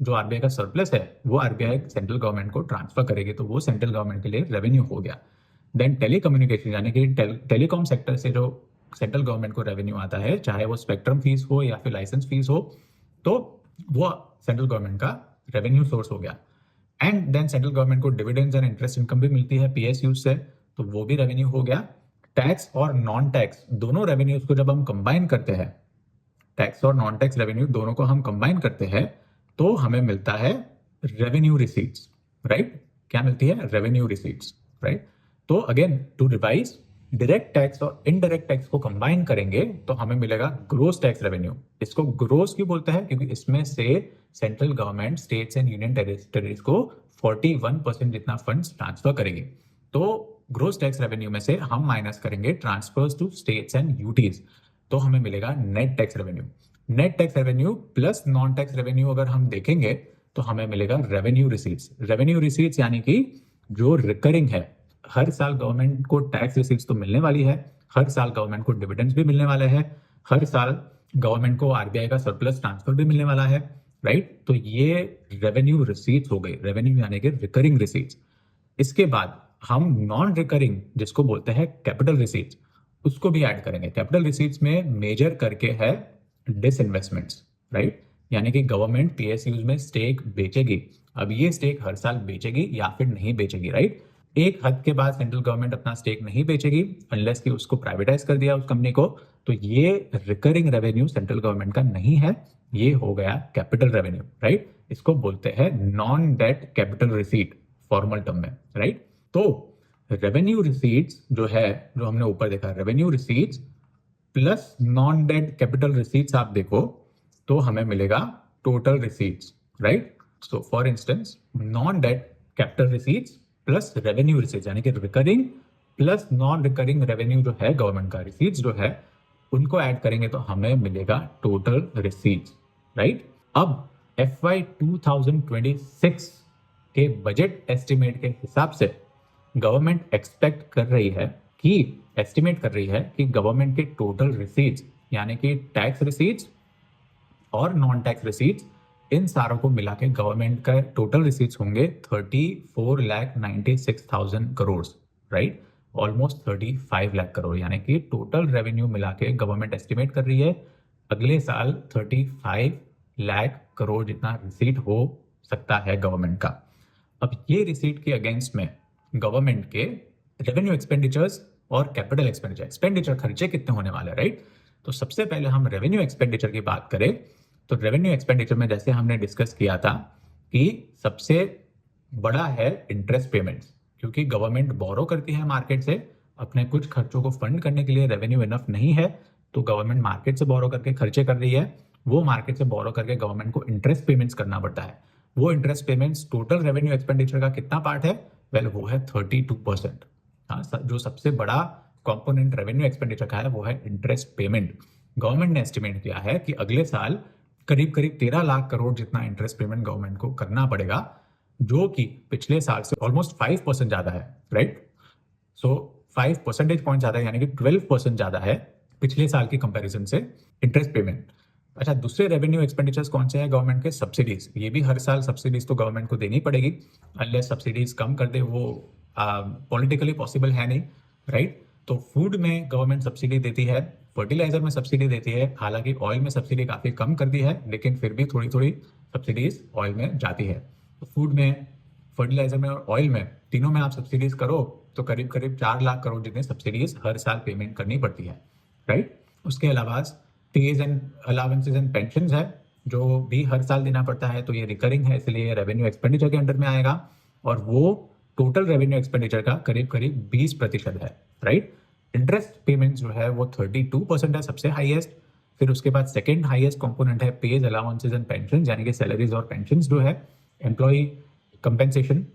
जो आरबीआई का सरप्लस है वो आरबीआई सेंट्रल गवर्नमेंट को ट्रांसफर करेगी, तो वो सेंट्रल गवर्नमेंट के लिए रेवेन्यू हो गया। देन टेलीकम्युनिकेशन यानी कि टेलीकॉम सेक्टर से जो सेंट्रल गवर्नमेंट को रेवेन्यू आता है, चाहे वो स्पेक्ट्रम फीस हो या फिर लाइसेंस फीस हो, तो वो सेंट्रल गवर्नमेंट का रेवेन्यू सोर्स हो गया। एंड देन सेंट्रल गवर्नमेंट को डिविडेंड्स एंड इंटरेस्ट इनकम भी मिलती है PSU से, तो वो भी रेवेन्यू हो गया। टैक्स और नॉन टैक्स दोनों रेवेन्यूज को जब हम कंबाइन करते हैं, टैक्स और नॉन टैक्स रेवेन्यू दोनों को हम कंबाइन करते हैं, तो हमें मिलता है रेवेन्यू रिसीट्स, राइट? क्या मिलती है? Revenue receipts, right? तो again to revise, direct tax और इनडायरेक्ट टैक्स को कंबाइन करेंगे तो हमें मिलेगा ग्रोस टैक्स रेवेन्यू। इसको ग्रोस क्यों बोलते हैं? क्योंकि इसमें से central government states and union territories को 41% जितना फंड्स ट्रांसफर करेगी। तो ग्रोस टैक्स रेवेन्यू में से हम माइनस करेंगे transfers to states and UTs, तो हमें मिलेगा net tax revenue. Net tax revenue plus non tax revenue अगर हम देखेंगे तो हमें मिलेगा रेवेन्यू रिसीट्स। रेवेन्यू रिसीट्स यानी कि जो रिकरिंग है, हर साल गवर्नमेंट को टैक्स रिसीट्स तो मिलने वाली है, हर साल गवर्नमेंट को डिविडेंड्स भी मिलने वाले हैं, हर साल गवर्नमेंट को आरबीआई का सरप्लस ट्रांसफर भी मिलने वाला है, राइट। तो ये रेवेन्यू रिसीट्स हो गई, रेवेन्यू यानी कि रिकरिंग रिसीट्स। इसके बाद हम नॉन रिकरिंग जिसको बोलते हैं कैपिटल रिसीट्स, उसको भी ऐड करेंगे। कैपिटल रिसीट्स में मेजर करके है डिसइन्वेस्टमेंट्स, राइट। यानी कि गवर्नमेंट पीएसयूज में स्टेक बेचेगी। अब ये स्टेक हर साल बेचेगी या फिर नहीं बेचेगी, राइट। एक हद के बाद सेंट्रल गवर्नमेंट अपना स्टेक नहीं बेचेगी अनलेस कि उसको प्राइवेटाइज कर दिया उस कंपनी को। तो ये रिकरिंग रेवेन्यू सेंट्रल गवर्नमेंट का नहीं है, ये हो गया कैपिटल रेवेन्यू, राइट। इसको बोलते हैं non debt capital receipt formal term में, राइट। तो रेवेन्यू रिसीट्स जो है, जो हमने ऊपर देखा, revenue receipts plus non debt capital receipts आप देखो तो हमें मिलेगा total receipts, right. So for instance non debt capital receipts plus revenue receipts यानी कि recurring plus non recurring revenue जो है गवर्नमेंट का, रिसीट्स जो है उनको ऐड करेंगे तो हमें मिलेगा टोटल रिसीट्स, राइट। अब FY 2026 के बजट एस्टिमेट के हिसाब से गवर्नमेंट एस्टिमेट कर रही है कि गवर्नमेंट के टोटल रिसीट्स यानी कि टैक्स रिसीट्स और नॉन टैक्स रिसीट्स इन सारों को मिला के गवर्नमेंट का टोटल रिसीट्स होंगे 34,96,000 करोड़, राइट। ऑलमोस्ट 35 लाख करोड़, यानी कि टोटल रेवेन्यू मिला के गवर्नमेंट एस्टिमेट कर रही है अगले साल 35 लाख करोड़ जितना रिसीट हो सकता है गवर्नमेंट का। अब ये रिसीट के अगेंस्ट में गवर्नमेंट के रेवेन्यू एक्सपेंडिचर्स और कैपिटल एक्सपेंडिचर खर्चे कितने होने वाले, राइट। तो सबसे पहले हम रेवेन्यू एक्सपेंडिचर की बात करें तो रेवेन्यू एक्सपेंडिचर में जैसे हमने डिस्कस किया था कि सबसे बड़ा है इंटरेस्ट पेमेंट्स, क्योंकि गवर्नमेंट बोरो करती है मार्केट से अपने कुछ खर्चों को फंड करने के लिए, रेवेन्यू इनफ नहीं है तो गवर्नमेंट मार्केट से बोरो करके खर्चे कर रही है। वो मार्केट से बोरो करके गवर्नमेंट को इंटरेस्ट पेमेंट्स करना पड़ता है। वो interest payments total revenue expenditure का कितना पार्ट है? वेल वो है 32%। हाँ, जो सबसे बड़ा कंपोनेंट रेवेन्यू एक्सपेंडिचर का है वो है इंटरेस्ट पेमेंट। गवर्नमेंट ने एस्टिमेट किया है कि अगले साल करीब करीब 13 लाख करोड़ जितना इंटरेस्ट पेमेंट गवर्नमेंट को करना पड़ेगा, जो कि पिछले साल से ऑलमोस्ट 5% ज्यादा है, राइट। सो 5 परसेंटेज पॉइंट ज्यादा है, यानी कि 12% ज्यादा है पिछले साल की कंपैरिजन से इंटरेस्ट पेमेंट। अच्छा, दूसरे रेवेन्यू एक्सपेंडिचर्स कौन से हैं गवर्नमेंट के? सब्सिडीज। ये भी हर साल सब्सिडीज तो गवर्नमेंट को देनी पड़ेगी, अनलेस सब्सिडीज कम कर दे, वो पॉलिटिकली पॉसिबल है नहीं, राइट। तो फूड में गवर्नमेंट सब्सिडी देती है, फर्टिलाइजर में सब्सिडी देती है, हालांकि ऑयल में सब्सिडी काफी कम कर दी है लेकिन फिर भी थोड़ी थोड़ी सब्सिडीज ऑयल में जाती है। तो फूड में, फर्टिलाइजर में और ऑयल में, तीनों में आप सब्सिडीज करो तो करीब करीब 4 लाख करोड़ जितनी सब्सिडीज हर साल पेमेंट करनी पड़ती है, राइट। उसके अलावा page and allowances and pension है जो भी हर साल देना पड़ता है, तो ये रिकरिंग है इसलिए रेवेन्यू एक्सपेंडिचर के अंडर में आएगा और वो टोटल रेवेन्यू एक्सपेंडिचर का करीब करीब 20% है, राइट। इंटरेस्ट पेमेंट जो है वो 32% है, सबसे हाईएस्ट। फिर उसके बाद सेकंड हाईएस्ट कंपोनेंट है पेज अलाउंसेज एंड पेंशन, यानी कि सैलरीज और पेंशन जो है, एम्प्लॉय कंपेंसेशन,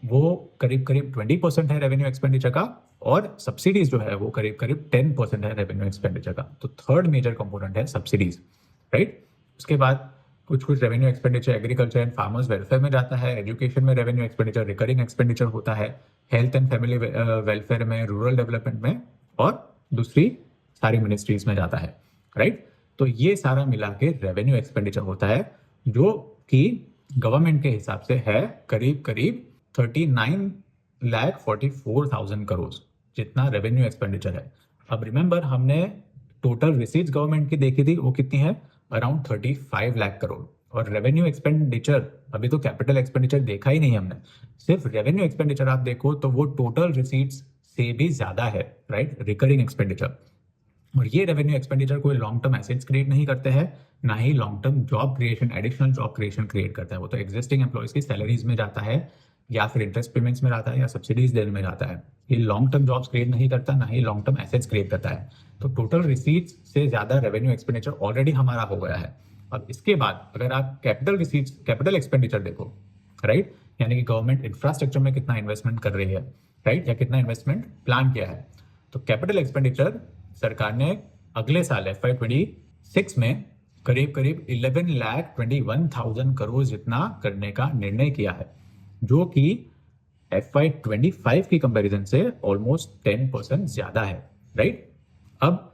वो करीब करीब 20% है रेवेन्यू एक्सपेंडिचर का, और सब्सिडीज जो है वो करीब करीब 10% है रेवेन्यू एक्सपेंडिचर का। तो थर्ड मेजर कंपोनेंट है सब्सिडीज, राइट। उसके बाद कुछ revenue expenditure agriculture and farmers welfare में जाता है, एजुकेशन में रेवेन्यू एक्सपेंडिचर रिकरिंग एक्सपेंडिचर होता है, हेल्थ एंड फैमिली वेलफेयर में, रूरल डेवलपमेंट में और दूसरी सारी मिनिस्ट्रीज में जाता है, राइट। तो ये सारा मिला के रेवेन्यू एक्सपेंडिचर होता है जो कि गवर्नमेंट के हिसाब से है करीब करीब 39,44,000 करोड़ जितना रेवेन्यू एक्सपेंडिचर है। अब रिमेंबर हमने टोटल रिसीट्स गवर्नमेंट की देखी थी, वो कितनी है? अराउंड 35 लाख करोड़। और रेवेन्यू एक्सपेंडिचर, अभी तो कैपिटल एक्सपेंडिचर देखा ही नहीं हमने, सिर्फ रेवेन्यू एक्सपेंडिचर आप देखो तो वो टोटल रिसीट्स से भी ज्यादा है, राइट, रिकरिंग एक्सपेंडिचर। और ये रेवेन्यू एक्सपेंडिचर कोई लॉन्ग टर्म एसेट्स क्रिएट नहीं करते हैं, ना ही long term job creation, additional job creation create करता है। वो तो एग्जिस्टिंग एम्प्लॉयज की सैलरीज में जाता है या फिर इंटरेस्ट पेमेंट्स में जाता है या सब्सिडीज देने में जाता है। ये लॉन्ग टर्म जॉब्स क्रिएट नहीं करता, ना ही लॉन्ग टर्म एसेट्स क्रिएट करता है। तो टोटल रिसीट्स से ज्यादा रेवेन्यू एक्सपेंडिचर ऑलरेडी हमारा हो गया है। अब इसके बाद अगर आप कैपिटल एक्सपेंडिचर देखो, राइट, यानी कि गवर्नमेंट इंफ्रास्ट्रक्चर में कितना इन्वेस्टमेंट कर रही है, राइट, या कितना इन्वेस्टमेंट प्लान किया है, तो कैपिटल एक्सपेंडिचर सरकार ने अगले साल FY 26 में करीब करीब 11,21,000 करोड़ जितना करने का निर्णय किया है, जो कि FY 25 की कंपैरिजन से ऑलमोस्ट 10% ज्यादा है, राइट। अब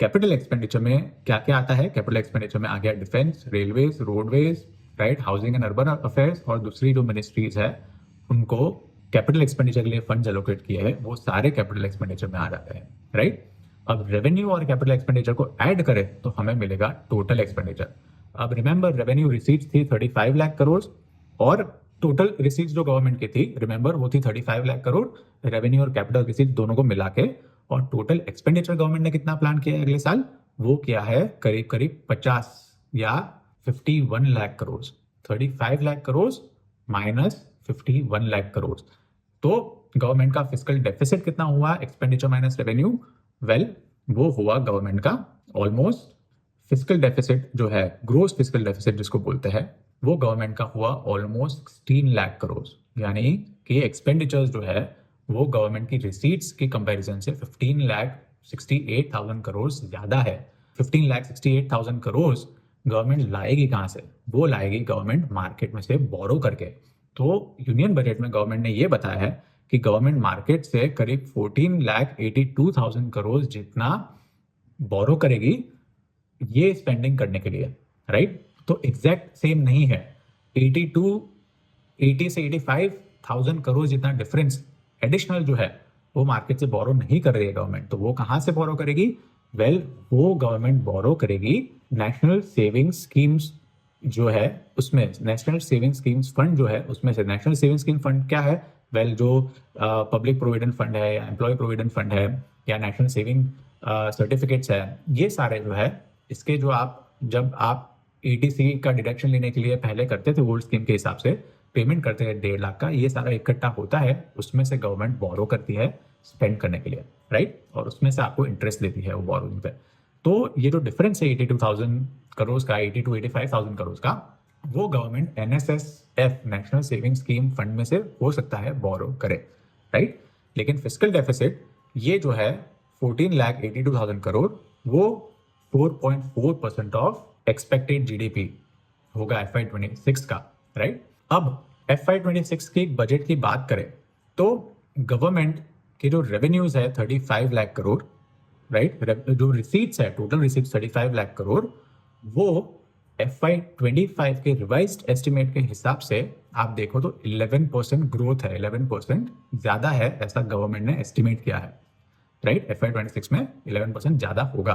कैपिटल एक्सपेंडिचर में क्या क्या आता है? कैपिटल एक्सपेंडिचर में आ गया defence, railways, roadways, right, housing and urban affairs, और दूसरी जो मिनिस्ट्रीज है उनको कैपिटल एक्सपेंडिचर के लिए फंड्स एलोकेट किए हैं, वो सारे कैपिटल एक्सपेंडिचर में आ जाते हैं, राइट। अब रेवेन्यू और कैपिटल एक्सपेंडिचर को ऐड करें तो हमें मिलेगा टोटल एक्सपेंडिचर। अब रिमेंबर, रेवेन्यू रिसीट्स थी 35 लाख करोड़ और टोटल रिसीट्स जो गवर्नमेंट की थी, रिमेंबर, वो थी 35 लाख करोड़। रेवेन्यू और कैपिटल रिसीट्स दोनों को मिला के, और टोटल एक्सपेंडिचर गवर्नमेंट ने कितना प्लान किया है अगले साल, वो क्या है, करीब करीब 50 या 51 लाख करोड़। 35 लाख करोड़ माइनस 51 लाख करोड़, तो गवर्नमेंट का फिस्कल डेफिसिट कितना हुआ, एक्सपेंडिचर माइनस रेवेन्यू, वेल वो हुआ गवर्नमेंट का ऑलमोस्ट, फिस्कल डेफिसिट जो है, ग्रोस फिस्कल डेफिसिट जिसको बोलते हैं, वो गवर्नमेंट का हुआ ऑलमोस्ट 16 लाख करोड़। यानी कि एक्सपेंडिचर्स जो है वो गवर्नमेंट की रिसीट्स की कंपैरिजन से 15,68,000 करोड़ ज्यादा है। 15,68,000 करोड़ गवर्नमेंट लाएगी कहाँ से, वो लाएगी गवर्नमेंट मार्केट में से बोरो करके। तो यूनियन बजट में गवर्नमेंट ने ये बताया है कि गवर्नमेंट मार्केट से करीब 14,82,000 करोड़ जितना बोरो करेगी ये स्पेंडिंग करने के लिए, राइट। तो एग्जैक्ट सेम नहीं है, 80 से 85,000 करोड़ जितना डिफरेंस एडिशनल जो है वो मार्केट से बोरो नहीं कर रही है गवर्नमेंट। तो वो कहाँ से बोरो करेगी, वेल वो गवर्नमेंट बोरो करेगी नेशनल सेविंग स्कीम्स जो है उसमें, नेशनल सेविंग स्कीम्स फंड जो है उसमें से। नेशनल सेविंग स्कीम फंड क्या है, वेल जो पब्लिक प्रोविडेंट फंड है या एम्प्लॉय प्रोविडेंट फंड है या नेशनल सेविंग सर्टिफिकेट्स है, ये सारे जो है इसके जो जब आप ETC का डिडक्शन लेने के लिए पहले करते थे ओल्ड स्कीम के हिसाब से, पेमेंट करते हैं 1.5 लाख का, ये सारा इकट्ठा होता है, उसमें से गवर्नमेंट बोरो करती है स्पेंड करने के लिए, राइट, और उसमें से आपको इंटरेस्ट देती है वो बोरोइंग पे। तो ये जो डिफरेंस है 82,000 करोड़ का, 85,000 करोड़ का, वो government NSSF national saving scheme fund में से हो सकता है बोरो करे, राइट। लेकिन फिस्कल डेफिसिट ये जो है 14,82,000 करोड़, वो 4.4% ऑफ एक्सपेक्टेड GDP होगा FY26 का, राइट। अब FY26 के बजट की बात करें तो गवर्नमेंट के जो रेवेन्यूज है 35 लाख करोड़, राइट, जो रिसीट्स है, टोटल रिसीट्स 35 लाख करोड़, वो FY25 के रिवाइज्ड एस्टिमेट के हिसाब से आप देखो तो 11% ग्रोथ है, 11% ज्यादा है, ऐसा गवर्नमेंट ने एस्टिमेट किया है, राइट। FY26 में 11% ज्यादा होगा।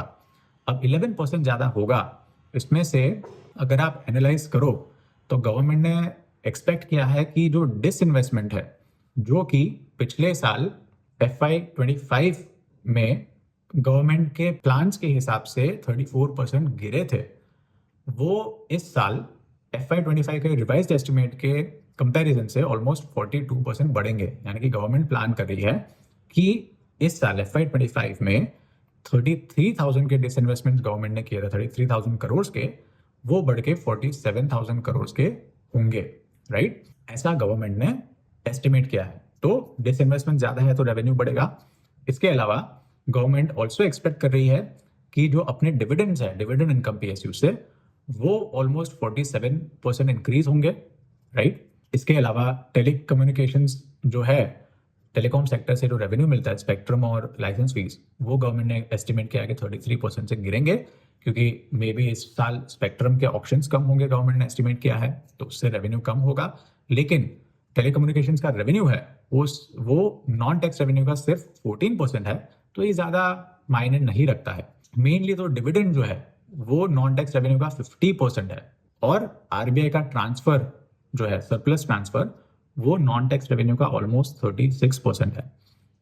अब 11% ज्यादा होगा, इसमें से अगर आप एनालाइज करो तो गवर्नमेंट ने एक्सपेक्ट किया है कि जो डिसइन्वेस्टमेंट है, जो कि पिछले साल FY25 में गवर्नमेंट के प्लान्स के हिसाब से 34% गिरे थे, वो इस साल FY25 के रिवाइज्ड एस्टिमेट के कंपैरिजन से ऑलमोस्ट 42% बढ़ेंगे। यानी कि गवर्नमेंट प्लान कर रही है कि इस साल FY25 में 33,000 के डिसइन्वेस्टमेंट गवर्नमेंट ने किए थे, 33,000 करोड़ के, वो बढ़ के 47,000 करोड़ के होंगे, राइट। ऐसा गवर्नमेंट ने एस्टिमेट किया है। तो डिसइन्वेस्टमेंट ज्यादा है तो रेवेन्यू बढ़ेगा। इसके अलावा गवर्नमेंट ऑल्सो एक्सपेक्ट कर रही है कि जो अपने डिविडेंड्स है, डिविडेंड इनकम PSU से, वो ऑलमोस्ट 47% इंक्रीज होंगे, राइट। इसके अलावा टेलीकम्युनिकेशंस जो है, टेलीकॉम सेक्टर से जो रेवेन्यू मिलता है, स्पेक्ट्रम और लाइसेंस फीस, वो गवर्नमेंट ने एस्टिमेट किया है कि 33% से गिरेंगे, क्योंकि मे बी इस साल स्पेक्ट्रम के ऑप्शंस कम होंगे, गवर्नमेंट ने एस्टिमेट किया है, तो उससे रेवेन्यू कम होगा। लेकिन टेलीकम्युनिकेशंस का रेवेन्यू है वो नॉन टैक्स रेवेन्यू का सिर्फ 14% है, तो ये ज्यादा मायने नहीं रखता है। मेनली तो डिविडेंड जो है वो नॉन टैक्स रेवेन्यू का 50% है, और RBI का ट्रांसफर जो है, सरप्लस ट्रांसफर, वो नॉन टैक्स रेवेन्यू का ऑलमोस्ट 36% है।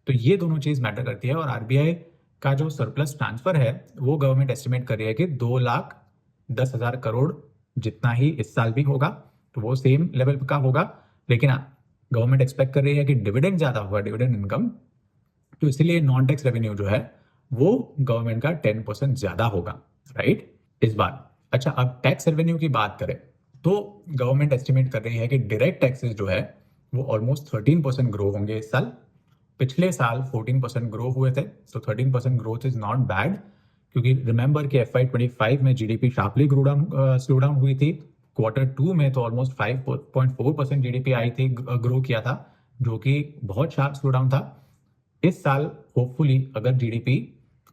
तो ये दोनों चीज मैटर करती है। और RBI का जो सरप्लस ट्रांसफर है वो गवर्नमेंट एस्टिमेट कर रही है कि 2,10,000 करोड़ जितना ही इस साल भी होगा, तो वो सेम लेवल का होगा। लेकिन गवर्नमेंट एक्सपेक्ट कर रही है कि डिविडेंड ज्यादा होगा, डिविडेंड इनकम, तो इसलिए नॉन टैक्स रेवेन्यू जो है वो गवर्नमेंट का 10% ज्यादा होगा, राइट, इस बार। अच्छा, अब टैक्स रेवेन्यू की बात करें तो गवर्नमेंट एस्टिमेट कर रही है कि डायरेक्ट टैक्सेस जो है वो ऑलमोस्ट 13% ग्रो होंगे इस साल। पिछले साल 14% ग्रो हुए थे, तो 13% ग्रोथ इज नॉट बैड, क्योंकि रिमेंबर कि FY25 में GDP शार्पली स्लो डाउन हुई थी। Q2 में तो ऑलमोस्ट 5.4% GDP आई थी, ग्रो किया था, जो कि बहुत शार्प स्लो डाउन था। इस साल होपफुली अगर GDP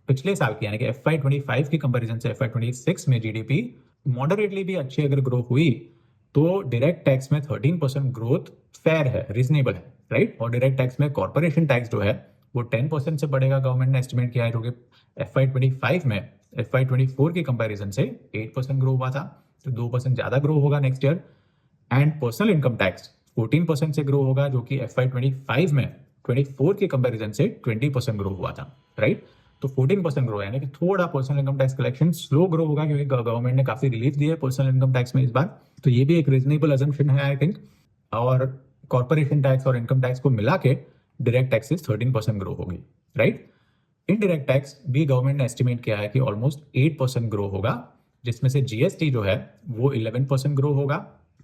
पिछले साल की यानी कि FY25 की कंपैरिजन से FY26 में GDP मॉडरेटली भी अच्छी अगर ग्रो हुई, तो डायरेक्ट टैक्स में 13% ग्रोथ फेयर है, रीजनेबल है, राइट। और डायरेक्ट टैक्स में कॉर्पोरेशन टैक्स जो है वो 10% से बढ़ेगा, गवर्नमेंट ने एस्टिमेट किया है, जो कि FY25 में FY24 के कंपैरिजन से 8% ग्रो हुआ था, तो 2% ज़्यादा ग्रो होगा next year. And personal income tax 14% से ग्रो होगा, जो कि FY25 में 24 के कंपैरिजन से 20% ग्रो हुआ था, राइट। तो 14% ग्रो, यानी कि थोड़ा personal income tax collection slow grow होगा, क्योंकि गवर्नमेंट ने काफी रिलीफ दी है पर्सनल इनकम टैक्स में इस बार। तो ये भी एक रीजनेबल अजम्पशन है आई थिंक। और कॉर्पोरेशन टैक्स और इनकम टैक्स को मिला के डायरेक्ट टैक्सेस 13% ग्रो होगी, राइट। इनडायरेक्ट टैक्स भी गवर्नमेंट ने एस्टिमेट किया है कि ऑलमोस्ट 8% ग्रो होगा, जिसमें से GST जो है वो 11% ग्रो होगा,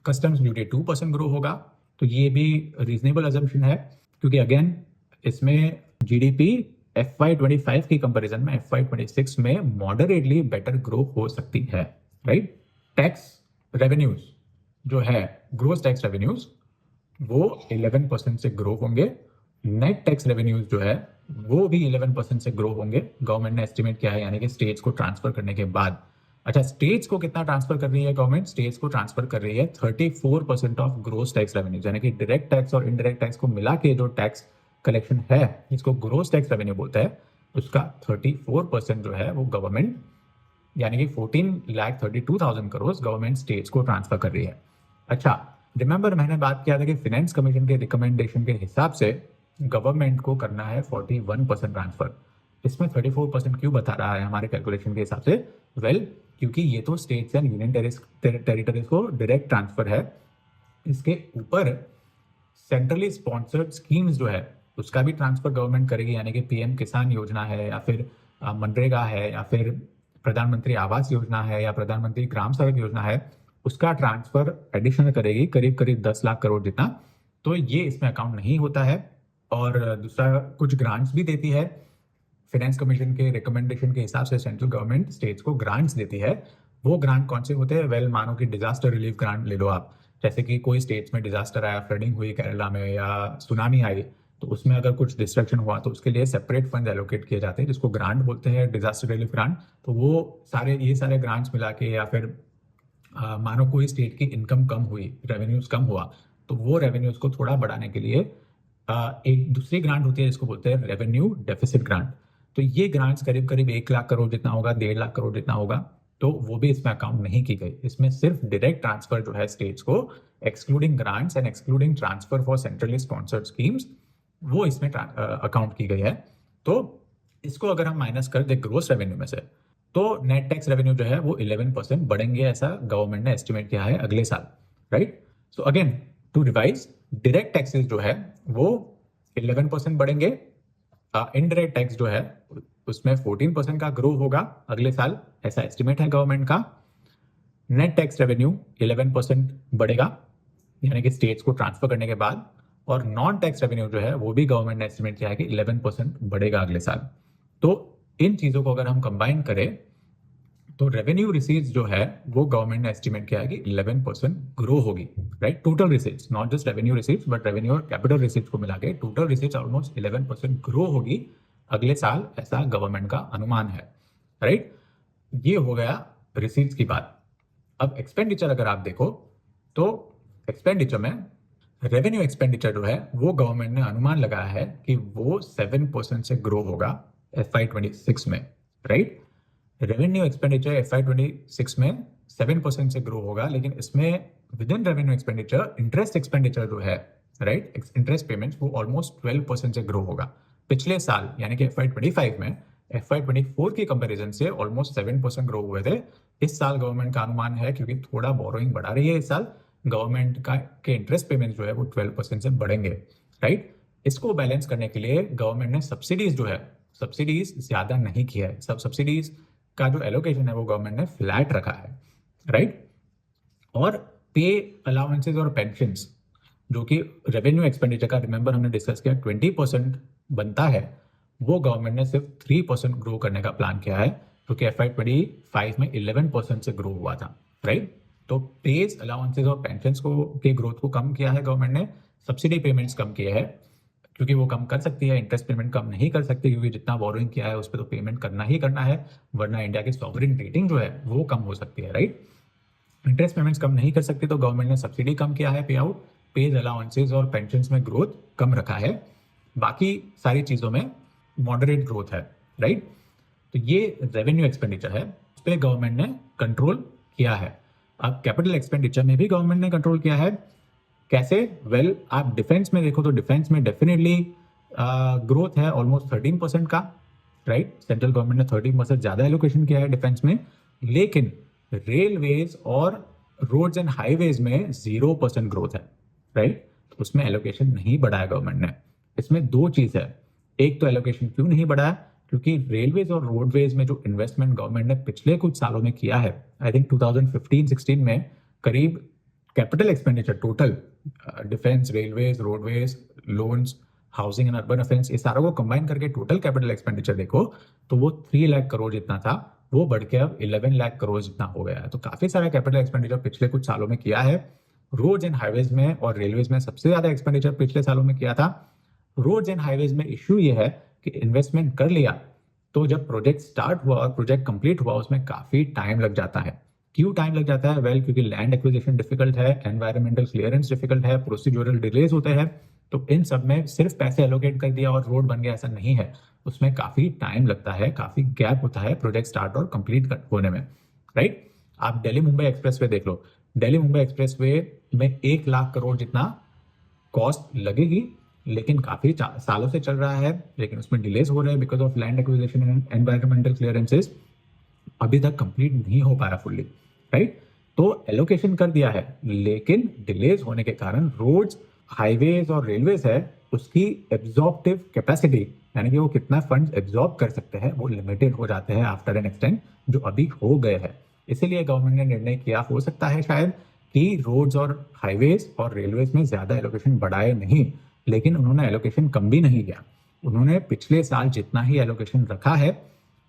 कस्टम्स ड्यूटी 2% ग्रो होगा। तो ये भी रीजनेबल अजम्पशन है, क्योंकि अगेन इसमें GDP FY25 की कंपैरिजन में FY26 में मॉडरेटली बेटर ग्रो हो सकती है, राइट। टैक्स रेवेन्यूज जो है, ग्रोस टैक्स रेवेन्यूज वो 11% से ग्रो होंगे। नेट टैक्स रेवेन्यूज जो है वो भी 11% से ग्रो होंगे, गवर्नमेंट ने एस्टिमेट किया है, यानी कि स्टेट्स को ट्रांसफर करने के बाद। अच्छा, स्टेट्स को कितना ट्रांसफर कर रही है गवर्नमेंट? स्टेट्स को ट्रांसफर कर रही है 34% ऑफ ग्रोस टैक्स रेवेन्यूज, यानी कि डायरेक्ट टैक्स और इनडायरेक्ट टैक्स को मिला के जो टैक्स कलेक्शन है, इसको ग्रोस टैक्स रेवेन्यू बोलते हैं, उसका 34% जो है वो गवर्नमेंट, यानी कि 14,32,000 करोड़ गवर्नमेंट स्टेट्स को ट्रांसफर कर रही है। अच्छा, रिमेंबर मैंने बात किया था कि फाइनेंस कमीशन के रिकमेंडेशन के हिसाब से गवर्नमेंट को करना है 41% ट्रांसफर। इसमें 34% क्यों बता रहा है हमारे कैलकुलेशन के हिसाब से? वेल, क्योंकि ये तो स्टेट्स एंड यूनियन टेरिटरीज को डायरेक्ट ट्रांसफर है। इसके ऊपर सेंट्रली स्पॉन्सर्ड स्कीम्स जो है उसका भी ट्रांसफर गवर्नमेंट करेगी, यानी कि PM किसान योजना है, या फिर मनरेगा है, या फिर प्रधानमंत्री आवास योजना है, या प्रधानमंत्री ग्राम सड़क योजना है, उसका ट्रांसफर एडिशनल करेगी करीब करीब 10 लाख करोड़ जितना। तो ये इसमें अकाउंट नहीं होता है। और दूसरा, कुछ ग्रांट्स भी देती है फाइनेंस कमीशन के रिकमेंडेशन के हिसाब से। सेंट्रल गवर्नमेंट स्टेट्स को ग्रांट्स देती है। वो ग्रांट कौन से होते हैं? वेल, मानो कि डिजास्टर रिलीफ ग्रांट ले लो आप। जैसे कि कोई स्टेट्स में डिजास्टर आया, फ्लडिंग हुई केरला में, या सुनामी आई, तो उसमें अगर कुछ डिस्ट्रक्शन हुआ तो उसके लिए सेपरेट फंड एलोकेट किए जाते हैं, जिसको ग्रांट बोलते हैं, डिजास्टर रिलीफ ग्रांट। तो वो ये सारे ग्रांट्स मिला के, या फिर मानो कोई स्टेट की इनकम कम हुई, रेवेन्यूज कम हुआ, तो वो रेवेन्यूज को थोड़ा बढ़ाने के लिए एक दूसरी ग्रांट होती है जिसको बोलते हैं रेवेन्यू डेफिसिट ग्रांट। तो ये ग्रांट्स करीब करीब 1 लाख करोड़ जितना होगा, 1.5 लाख करोड़ जितना होगा। तो वो भी इसमें अकाउंट नहीं की गई। इसमें सिर्फ डायरेक्ट ट्रांसफर जो है स्टेट्स को, excluding grants and excluding transfer for centrally sponsored schemes, वो इसमें अकाउंट की गई है। तो इसको अगर हम माइनस कर दे ग्रोस रेवेन्यू में से, तो नेट टैक्स रेवेन्यू जो है वो 11% बढ़ेंगे, ऐसा गवर्नमेंट ने एस्टिमेट किया है अगले साल, right. So again to revise, direct taxes जो है वो 11% बढ़ेंगे, इनडायरेक्ट टैक्स जो है उसमें 14% का ग्रो होगा अगले साल, ऐसा एस्टिमेट है गवर्नमेंट का। नेट टैक्स रेवेन्यू 11% बढ़ेगा, यानी कि स्टेट्स को ट्रांसफर करने के बाद। और नॉन टैक्स रेवेन्यू जो है वो भी गवर्नमेंट ने एस्टिमेट किया है कि 11% बढ़ेगा अगले साल। तो इन चीजों को अगर हम कंबाइन करें तो रेवेन्यू रिसीट्स जो है वो गवर्नमेंट ने एस्टिमेट किया है कि 11% ग्रो होगी, right. Total receipts, not just revenue receipts, but revenue और कैपिटल रिसीट्स को मिला के टोटल रिसीट्स ऑलमोस्ट 11% ग्रो होगी अगले साल, ऐसा गवर्नमेंट का अनुमान है, राइट। ये हो गया रिसीट्स की बात। अब एक्सपेंडिचर अगर आप देखो तो एक्सपेंडिचर में रेवेन्यू एक्सपेंडिचर जो है वो गवर्नमेंट ने अनुमान लगाया है कि वो 7% से ग्रो होगा FY26 में, राइट। रेवेन्यू एक्सपेंडिचर FY26 में 7% से ग्रो होगा, लेकिन इसमें with in revenue expenditure interest expenditure जो है, राइट, इंटरेस्ट पेमेंट्स, वो ऑलमोस्ट 12% से ग्रो होगा। पिछले साल यानी कि FY25 में FY24 के कंपैरिजन से ऑलमोस्ट 7% ग्रो हुए थे। इस साल गवर्नमेंट का अनुमान है, क्योंकि थोड़ा बोरोइंग बढ़ा रही है इस साल, गवर्नमेंट का के इंटरेस्ट पेमेंट जो है वो 12% से बढ़ेंगे, राइट। इसको बैलेंस करने के लिए गवर्नमेंट ने सब्सिडीज जो है, सब्सिडीज ज्यादा नहीं किया है। सब सब्सिडीज का जो एलोकेशन है वो गवर्नमेंट ने फ्लैट रखा है, राइट। और पे अलाउंसेज और पेंशंस जो कि रेवेन्यू एक्सपेंडिचर का, रिमेंबर हमने डिस्कस किया, 20% बनता है, वो गवर्नमेंट ने सिर्फ 3% ग्रो करने का प्लान किया है, जो कि FY25 में 11% से ग्रो हुआ था, राइट। तो पेज अलाउंसेज और पेंशंस को के ग्रोथ को कम किया है गवर्नमेंट ने, सब्सिडी पेमेंट्स कम किए हैं, क्योंकि वो कम कर सकती है, इंटरेस्ट पेमेंट कम नहीं कर सकती, क्योंकि जितना बोरोइंग किया है उस पर तो पेमेंट करना ही करना है, वरना इंडिया की सॉवरेन रेटिंग जो है वो कम हो सकती है, राइट। इंटरेस्ट पेमेंट्स कम नहीं कर सकते तो गवर्नमेंट ने सब्सिडी कम किया है, पे आउट, पेज अलाउंसेज और पेंशन्स में ग्रोथ कम रखा है। बाकी सारी चीज़ों में मॉडरेट ग्रोथ है, राइट। तो ये रेवेन्यू एक्सपेंडिचर है, उस पर गवर्नमेंट ने कंट्रोल किया है। अब कैपिटल एक्सपेंडिचर में भी गवर्नमेंट ने कंट्रोल किया है। कैसे? वेल, आप डिफेंस में देखो तो डिफेंस में डेफिनेटली ग्रोथ है ऑलमोस्ट 13% का, राइट। सेंट्रल गवर्नमेंट ने 13% ज़्यादा एलोकेशन किया है डिफेंस में, लेकिन रेलवेज और रोड्स एंड हाईवेज में 0% ग्रोथ है, राइट। तो उसमें एलोकेशन नहीं बढ़ाया गवर्नमेंट ने। इसमें दो चीज़ है, एक तो एलोकेशन क्यों नहीं बढ़ाया, क्योंकि रेलवेज और रोडवेज में जो इन्वेस्टमेंट गवर्नमेंट ने पिछले कुछ सालों में किया है, आई थिंक 2015-16 में करीब capital expenditure total defence, railways, roadways, loans, housing and urban affairs, ये सारों को कंबाइन करके टोटल कैपिटल एक्सपेंडिचर देखो तो वो 3 लाख करोड़ जितना था, वो बढ़ के अब 11 लाख करोड़ जितना हो गया है। तो काफी सारा कैपिटल एक्सपेंडिचर पिछले कुछ सालों में किया है। रोड्स एंड हाईवेज में और रेलवेज में सबसे ज्यादा एक्सपेंडिचर पिछले सालों में किया था। रोड्स एंड हाईवेज में इश्यू ये है कि इन्वेस्टमेंट कर लिया तो जब प्रोजेक्ट स्टार्ट हुआ और प्रोजेक्ट कंप्लीट हुआ उसमें काफी टाइम लग जाता है। क्यों टाइम लग जाता है? वेल, क्योंकि लैंड एक्विजिशन डिफिकल्ट है, एनवायरमेंटल क्लियरेंस डिफिकल्ट है, प्रोसीड्यूरल डिलेज होते हैं। तो इन सब में सिर्फ पैसे एलोकेट कर दिया और रोड बन गया ऐसा नहीं है, उसमें काफी टाइम लगता है, काफी गैप होता है प्रोजेक्ट स्टार्ट और कंप्लीट होने में, राइट। आप दिल्ली मुंबई एक्सप्रेसवे देख लो, दिल्ली मुंबई एक्सप्रेसवे में 1 लाख करोड़ जितना कॉस्ट लगेगी, लेकिन काफी सालों से चल रहा है, लेकिन उसमें डिलेज हो रहे हैं because of land acquisition and environmental clearances, अभी तक कंप्लीट नहीं हो पा रहा फुल्ली, राइट। तो एलोकेशन कर दिया है, लेकिन डिलेज होने के कारण रोड्स, हाईवेज और रेलवेज है उसकी एब्जॉर्प्टिव कैपेसिटी, यानी कि वो कितना फंड एब्जॉर्ब कर सकते हैं, वो लिमिटेड हो जाते हैं आफ्टर एन एक्सटेंट, जो अभी हो गए हैं। इसीलिए गवर्नमेंट ने निर्णय किया, हो सकता है शायद, कि रोड्स और हाईवेज और रेलवेज में ज्यादा एलोकेशन बढ़ाए नहीं, लेकिन उन्होंने एलोकेशन कम भी नहीं किया। उन्होंने पिछले साल जितना ही एलोकेशन रखा है,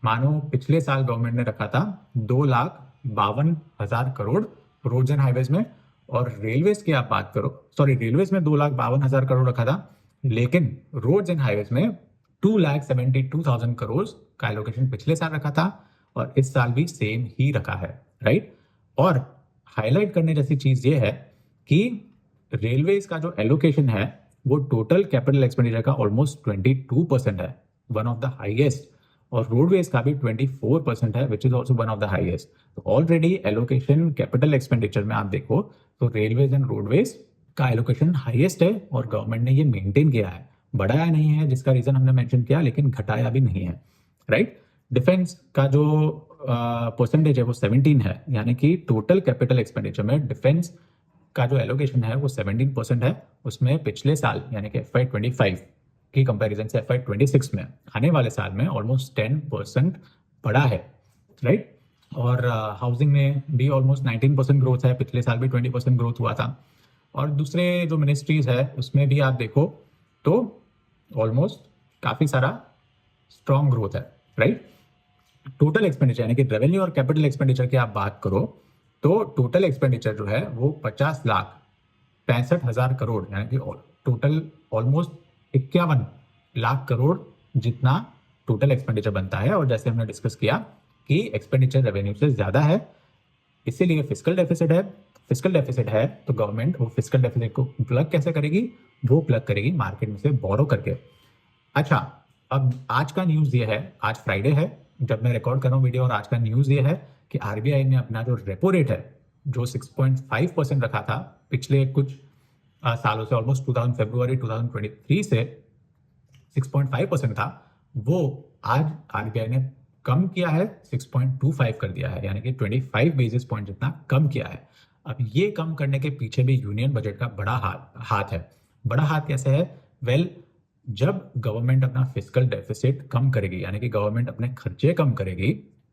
मानो पिछले साल गवर्नमेंट ने रखा था 2,52,000 करोड़ रोड्स एंड हाईवेज में, और रेलवेज की आप बात करो, सॉरी, रेलवेज में 2,52,000 करोड़ रखा था, लेकिन रोड्स एंड हाईवेज में 2,72,000 करोड़ का एलोकेशन पिछले साल रखा था, और इस साल भी सेम ही रखा है, राइट। और हाईलाइट करने जैसी चीज ये है कि रेलवेज का जो एलोकेशन है वो टोटल कैपिटल एक्सपेंडिचर का ऑलमोस्ट 22% है, वन ऑफ द हाईएस्ट, और रोडवेज का भी 24% है, which is also one of the highest. तो ऑलरेडी एलोकेशन कैपिटल एक्सपेंडिचर में आप देखो तो रेलवेज एंड रोडवेज का एलोकेशन हाईएस्ट है, और गवर्नमेंट ने ये मेंटेन किया है, बढ़ाया नहीं है, जिसका रीजन हमने मेंशन किया, लेकिन घटाया भी नहीं है, राइट। डिफेंस का जो परसेंटेज है वो 17 है, यानी कि टोटल कैपिटल एक्सपेंडिचर में डिफेंस का जो एलोकेशन है वो 17% है। उसमें पिछले साल यानी कि FY25 की कंपैरिजन से FY26 में, आने वाले साल में ऑलमोस्ट 10% बढ़ा है, राइट। और हाउसिंग में भी ऑलमोस्ट 19% ग्रोथ है, पिछले साल भी 20% ग्रोथ हुआ था। और दूसरे जो मिनिस्ट्रीज है उसमें भी आप देखो तो ऑलमोस्ट काफ़ी सारा स्ट्रॉन्ग ग्रोथ है, राइट। टोटल एक्सपेंडिचर यानी कि रेवेन्यू और कैपिटल एक्सपेंडिचर की आप बात करो तो टोटल एक्सपेंडिचर जो है वो 50,65,000 करोड़, यानी कि टोटल ऑलमोस्ट 51 लाख करोड़ जितना टोटल एक्सपेंडिचर बनता है। और जैसे हमने डिस्कस किया कि एक्सपेंडिचर रेवेन्यू से ज्यादा है, इसीलिए फिस्कल डेफिसिट है। फिस्कल डेफिसिट है तो गवर्नमेंट वो फिस्कल डेफिसिट को प्लग कैसे करेगी? वो प्लग करेगी मार्केट में से बोरो करके। अच्छा, अब आज का न्यूज़ ये है, आज फ्राइडे है जब मैं रिकॉर्ड कर रहा हूँ वीडियो, और आज का न्यूज़ ये है कि आरबीआई ने अपना जो रेपो रेट है जो 6.5% रखा था पिछले कुछ सालों से, ऑलमोस्ट फरवरी 2023 से 6.5% था, वो आज आरबीआई ने कम किया है, 6.25 कर दिया है, यानी कि 25 बेसिस पॉइंट जितना कम किया है। अब ये कम करने के पीछे भी यूनियन बजट का बड़ा हाथ है। बड़ा हाथ कैसे है? वेल, जब गवर्नमेंट अपना फिस्कल डेफिसिट कम करेगी, यानी कि गवर्नमेंट अपने खर्चे कम करेगी,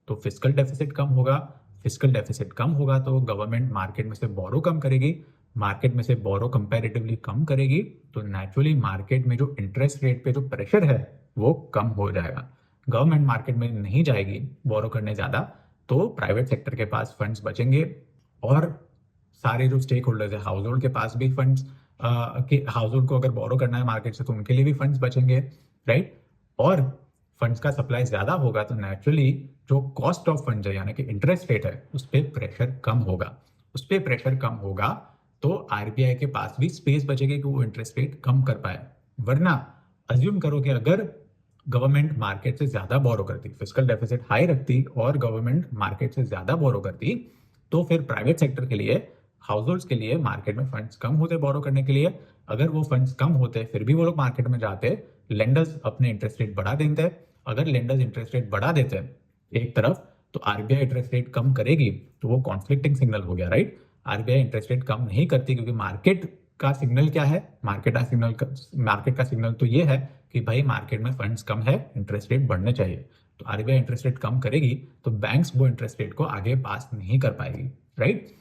तो फिस्कल डेफिसिट कम होगा। फिस्कल डेफिसिट कम होगा तो गवर्नमेंट मार्केट में से बोरो कम करेगी, मार्केट में से बोरो कंपैरेटिवली कम करेगी, तो नेचुरली मार्केट में जो इंटरेस्ट रेट पे जो प्रेशर है वो कम हो जाएगा। गवर्नमेंट मार्केट में नहीं जाएगी बोरो करने ज़्यादा, तो प्राइवेट सेक्टर के पास फंड्स बचेंगे, और सारे जो स्टेक होल्डर्स है, हाउस होल्ड के पास भी फंड्स, कि हाउस होल्ड को अगर बोरो करना है मार्केट से तो उनके लिए भी फंड्स बचेंगे, राइट। और फंड्स का सप्लाई ज़्यादा होगा तो नेचुरली जो कॉस्ट ऑफ फंड्स है यानी कि इंटरेस्ट रेट है उस पर प्रेशर कम होगा। उस पर प्रेशर कम होगा तो आरबीआई के पास भी स्पेस बचेगी कि वो इंटरेस्ट रेट कम कर पाए। वरना अज्यूम करो कि अगर गवर्नमेंट मार्केट से ज्यादा बोरो करती, फिस्कल डेफिसिट हाई रखती और गवर्नमेंट मार्केट से ज्यादा बोरो करती, तो फिर प्राइवेट सेक्टर के लिए, हाउस होल्ड्स के लिए मार्केट में फंड्स कम होते बोरो करने के लिए। अगर वो फंड्स कम होते फिर भी वो लोग मार्केट में जाते, लेंडर्स अपने इंटरेस्ट रेट बढ़ा देते। अगर लेंडर्स इंटरेस्ट रेट बढ़ा देते एक तरफ तो आरबीआई इंटरेस्ट रेट कम करेगी, तो वो कॉन्फ्लिक्टिंग सिग्नल हो गया, राइट। आरबीआई इंटरेस्ट रेट कम नहीं करती क्योंकि मार्केट का सिग्नल क्या है, मार्केट का सिग्नल तो ये है कि भाई मार्केट में फंड्स कम है, इंटरेस्ट रेट बढ़ने चाहिए। तो आरबीआई इंटरेस्ट रेट कम करेगी तो बैंक्स वो इंटरेस्ट रेट को आगे पास नहीं कर पाएगी, राइट।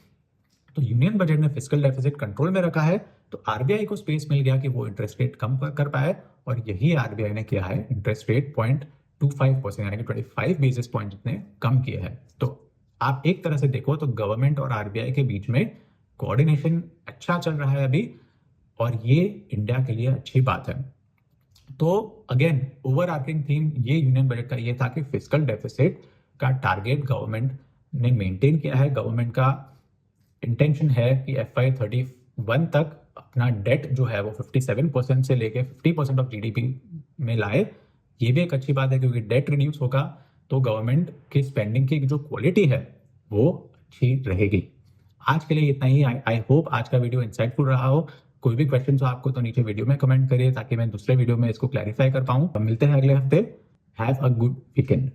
तो यूनियन बजट ने फिस्कल डेफिसिट कंट्रोल में रखा है, तो आरबीआई को स्पेस मिल गया कि वो इंटरेस्ट रेट कम कर पाए, और यही आरबीआई ने किया है, इंटरेस्ट रेट 0.25% यानी कि 25 बेसिस पॉइंट जितने कम किए हैं। तो आप एक तरह से देखो तो गवर्नमेंट और आरबीआई के बीच में कोऑर्डिनेशन अच्छा चल रहा है अभी, और ये इंडिया के लिए अच्छी बात है। तो अगेन ओवर आर्किंग थीम ये यूनियन बजट का ये था कि फिस्कल डेफिसिट का टारगेट गवर्नमेंट ने मेंटेन किया है। गवर्नमेंट का इंटेंशन है कि FY31 तक अपना डेट जो है वो 57% से लेके 50% ऑफ जीडीपी में लाए। ये भी एक अच्छी बात है क्योंकि डेट रिड्यूस होगा तो गवर्नमेंट की स्पेंडिंग की जो क्वालिटी है वो अच्छी रहेगी। आज के लिए इतना ही। आई होप आज का वीडियो इंसाइटफुल रहा हो। कोई भी क्वेश्चन हो आपको तो नीचे वीडियो में कमेंट करिए ताकि मैं दूसरे वीडियो में इसको क्लैरिफाई कर पाऊँ। मिलते हैं अगले हफ्ते। Have a good weekend.